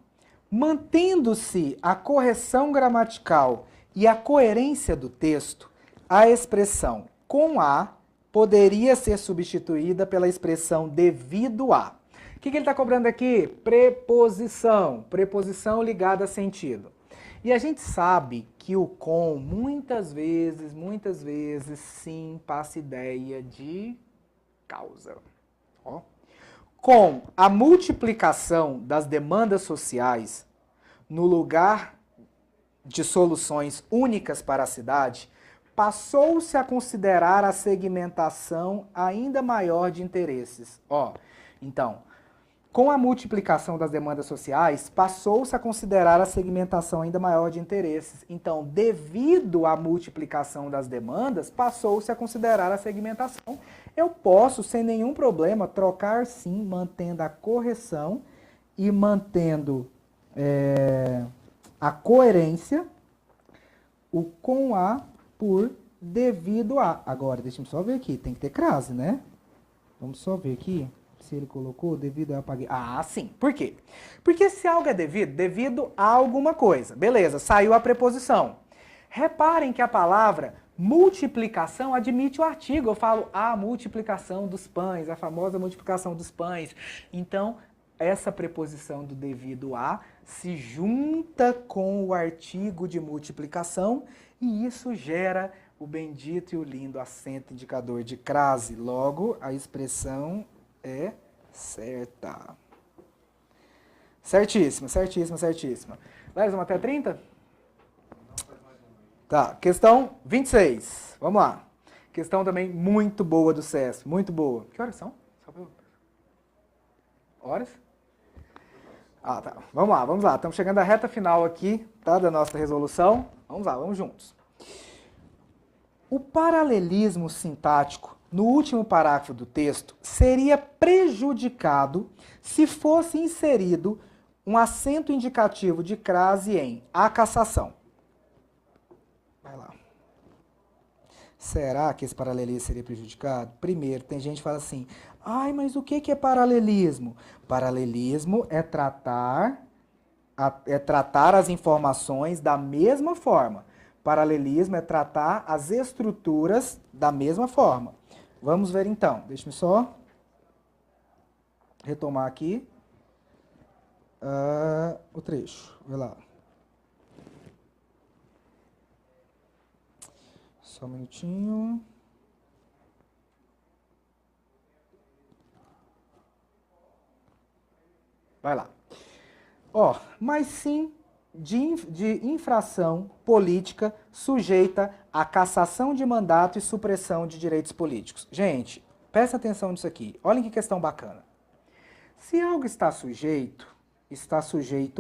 Mantendo-se a correção gramatical e a coerência do texto, a expressão com a poderia ser substituída pela expressão devido a. O que ele está cobrando aqui? Preposição. Preposição ligada a sentido. E a gente sabe que o com, muitas vezes, sim, passa ideia de causa. Ó. Com a multiplicação das demandas sociais no lugar de soluções únicas para a cidade, passou-se a considerar a segmentação ainda maior de interesses. Ó, então, com a multiplicação das demandas sociais, passou-se a considerar a segmentação ainda maior de interesses. Então, devido à multiplicação das demandas, passou-se a considerar a segmentação. Eu posso, sem nenhum problema, trocar sim, mantendo a correção e mantendo a coerência, o com a por devido a. Agora, deixa eu só ver aqui, tem que ter crase, né? Vamos só ver aqui. Se ele colocou devido a apaguei. Ah, sim. Por quê? Porque se algo é devido a alguma coisa. Beleza, saiu a preposição. Reparem que a palavra multiplicação admite o artigo. Eu falo a multiplicação dos pães, a famosa multiplicação dos pães. Então, essa preposição do devido a se junta com o artigo de multiplicação e isso gera o bendito e o lindo acento indicador de crase. Logo, a expressão é certa. Certíssima, certíssima, certíssima. Léris, vamos até 30? Tá, questão 26. Vamos lá. Questão também muito boa do CESP, muito boa. Que horas são? Horas? Ah, tá. Vamos lá. Estamos chegando à reta final aqui, tá, da nossa resolução. Vamos lá, vamos juntos. O paralelismo sintático no último parágrafo do texto seria prejudicado se fosse inserido um acento indicativo de crase em a cassação. Vai lá. Será que esse paralelismo seria prejudicado? Primeiro, tem gente que fala assim, ai, mas o que é paralelismo? Paralelismo é tratar as informações da mesma forma. Paralelismo é tratar as estruturas da mesma forma. Vamos ver então. Deixa-me só retomar aqui o trecho. Vai lá. Só um minutinho. Vai lá. Ó, mas sim de infração política sujeita à cassação de mandato e supressão de direitos políticos. Gente, presta atenção nisso aqui. Olhem que questão bacana. Se algo está sujeito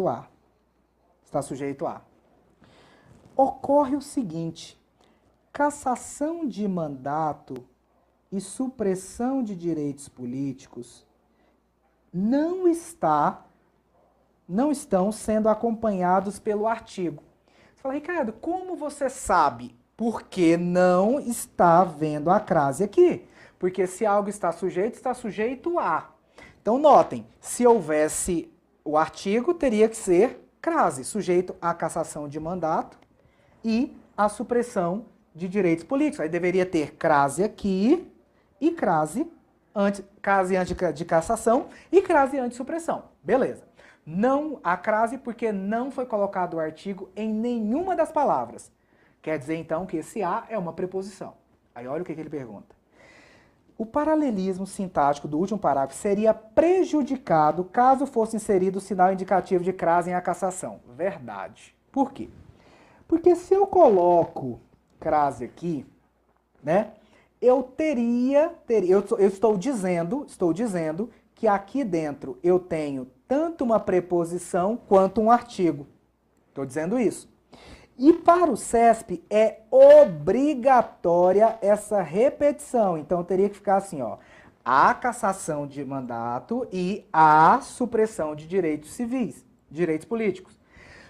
a. Está sujeito a. Ocorre o seguinte, cassação de mandato e supressão de direitos políticos não estão sendo acompanhados pelo artigo. Você fala, Ricardo, como você sabe? Porque não está vendo a crase aqui. Porque se algo está sujeito a. Então, notem, se houvesse o artigo, teria que ser crase, sujeito à cassação de mandato e à supressão de direitos políticos. Aí deveria ter crase aqui e crase antes de cassação e crase antes de supressão. Beleza. Não há crase porque não foi colocado o artigo em nenhuma das palavras. Quer dizer, então, que esse a é uma preposição. Aí olha o que ele pergunta. O paralelismo sintático do último parágrafo seria prejudicado caso fosse inserido o sinal indicativo de crase em a cassação. Verdade. Por quê? Porque se eu coloco crase aqui, né, eu estou dizendo que aqui dentro eu tenho tanto uma preposição quanto um artigo. Estou dizendo isso. E para o CESP é obrigatória essa repetição. Então teria que ficar assim, ó, a cassação de mandato e a supressão de direitos civis, direitos políticos.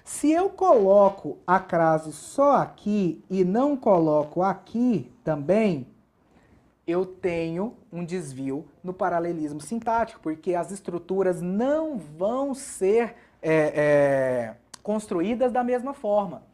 Se eu coloco a crase só aqui e não coloco aqui também, eu tenho um desvio no paralelismo sintático, porque as estruturas não vão ser construídas da mesma forma.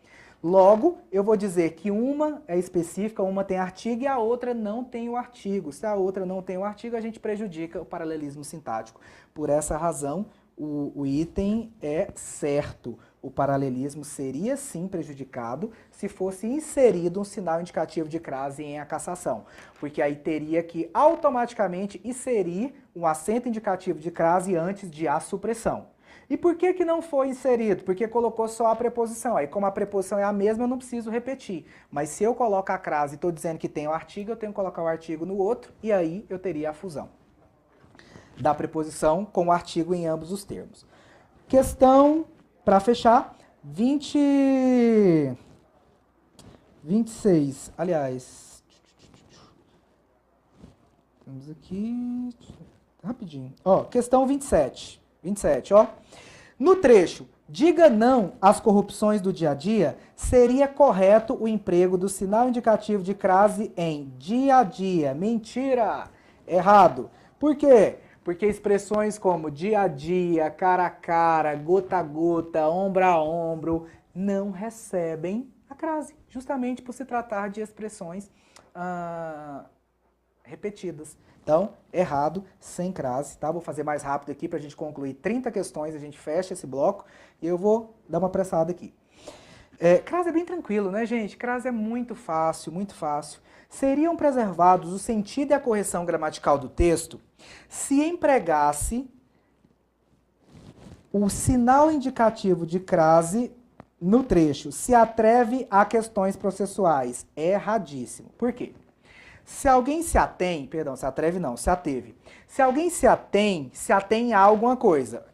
Logo, eu vou dizer que uma é específica, uma tem artigo e a outra não tem o artigo. Se a outra não tem o artigo, a gente prejudica o paralelismo sintático. Por essa razão, o item é certo. O paralelismo seria sim prejudicado se fosse inserido um sinal indicativo de crase em a cassação, porque aí teria que automaticamente inserir um acento indicativo de crase antes de a supressão. E por que que não foi inserido? Porque colocou só a preposição. Aí, como a preposição é a mesma, eu não preciso repetir. Mas se eu coloco a crase e estou dizendo que tem o artigo, eu tenho que colocar o artigo no outro, e aí eu teria a fusão da preposição com o artigo em ambos os termos. Questão, para fechar, 26. Aliás, temos aqui... Rapidinho. Ó, questão 27. 27, ó. No trecho, diga não às corrupções do dia a dia, seria correto o emprego do sinal indicativo de crase em dia a dia. Mentira! Errado. Por quê? Porque expressões como dia a dia, cara a cara, gota a gota, ombro a ombro, não recebem a crase, justamente por se tratar de expressões repetidas. Então, errado, sem crase, tá? Vou fazer mais rápido aqui para a gente concluir 30 questões, a gente fecha esse bloco e eu vou dar uma apressada aqui. Crase é bem tranquilo, né, gente? Crase é muito fácil, muito fácil. Seriam preservados o sentido e a correção gramatical do texto se empregasse o sinal indicativo de crase no trecho. Se atreve a questões processuais. Erradíssimo. Por quê? Se alguém se atém, perdão, se atreve não, se ateve. Se alguém se atém a alguma coisa.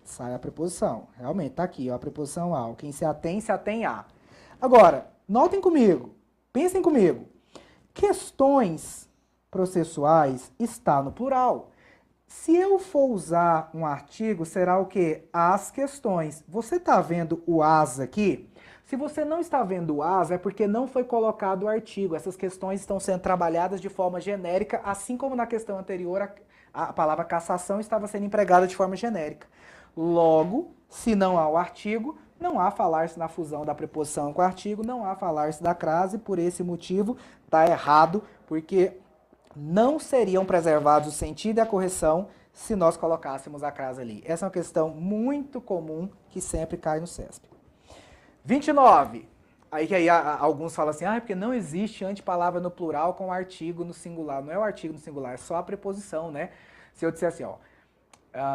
Sai a preposição. Realmente, tá aqui, ó, a preposição a. Quem se atém a. Agora, notem comigo, pensem comigo. Questões processuais está no plural. Se eu for usar um artigo, será o quê? As questões. Você está vendo o as aqui? Se você não está vendo o as, é porque não foi colocado o artigo. Essas questões estão sendo trabalhadas de forma genérica, assim como na questão anterior a palavra cassação estava sendo empregada de forma genérica. Logo, se não há o artigo, não há falar-se na fusão da preposição com o artigo, não há falar-se da crase. Por esse motivo, está errado, porque não seriam preservados o sentido e a correção se nós colocássemos a crase ali. Essa é uma questão muito comum que sempre cai no CESP. 29. Aí alguns falam assim, porque não existe antepalavra no plural com artigo no singular. Não é o artigo no singular, é só a preposição, né? Se eu disser assim,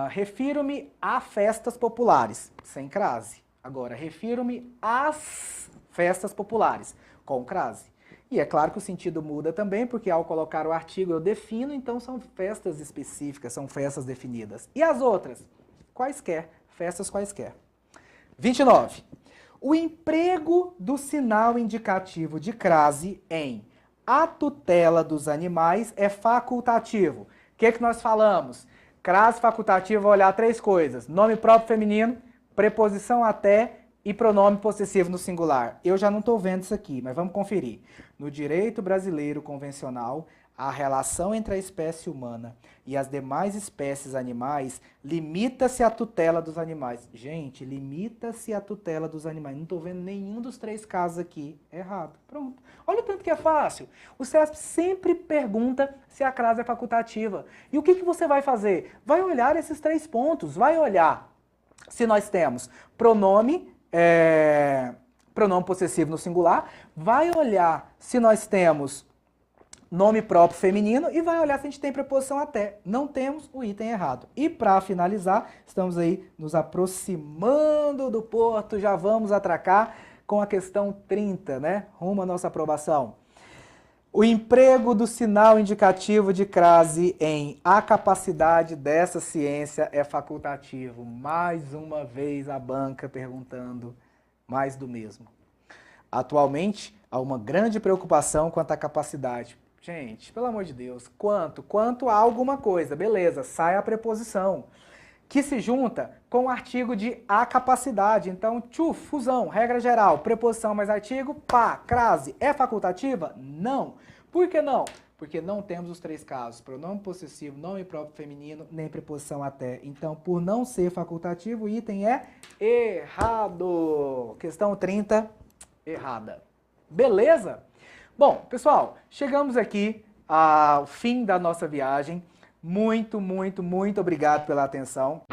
refiro-me a festas populares, sem crase. Agora, refiro-me às festas populares, com crase. E é claro que o sentido muda também, porque ao colocar o artigo eu defino, então são festas específicas, são festas definidas. E as outras? Quaisquer, festas quaisquer. 29. O emprego do sinal indicativo de crase em a tutela dos animais é facultativo. O que nós falamos? Crase facultativa vai olhar 3 coisas. Nome próprio feminino, preposição até e pronome possessivo no singular. Eu já não estou vendo isso aqui, mas vamos conferir. No direito brasileiro convencional, a relação entre a espécie humana e as demais espécies animais limita-se à tutela dos animais. Gente, limita-se à tutela dos animais. Não estou vendo nenhum dos 3 casos aqui. Errado. Pronto. Olha o tanto que é fácil. O CESP sempre pergunta se a crase é facultativa. E o que você vai fazer? Vai olhar esses 3 pontos. Vai olhar se nós temos pronome pronome possessivo no singular, vai olhar se nós temos nome próprio feminino e vai olhar se a gente tem preposição até. Não temos, o item errado. E para finalizar, estamos aí nos aproximando do porto, já vamos atracar com a questão 30, né? Rumo à nossa aprovação. O emprego do sinal indicativo de crase em a capacidade dessa ciência é facultativo. Mais uma vez a banca perguntando mais do mesmo. Atualmente, há uma grande preocupação quanto à capacidade. Gente, pelo amor de Deus, quanto a alguma coisa, beleza, sai a preposição, que se junta com o artigo de a capacidade. Então, fusão, regra geral, preposição mais artigo, pá, crase, é facultativa? Não. Por que não? Porque não temos os 3 casos, pronome possessivo, nome próprio feminino, nem preposição até. Então, por não ser facultativo, o item é errado. Questão 30, errada. Beleza? Bom, pessoal, chegamos aqui ao fim da nossa viagem. Muito obrigado pela atenção.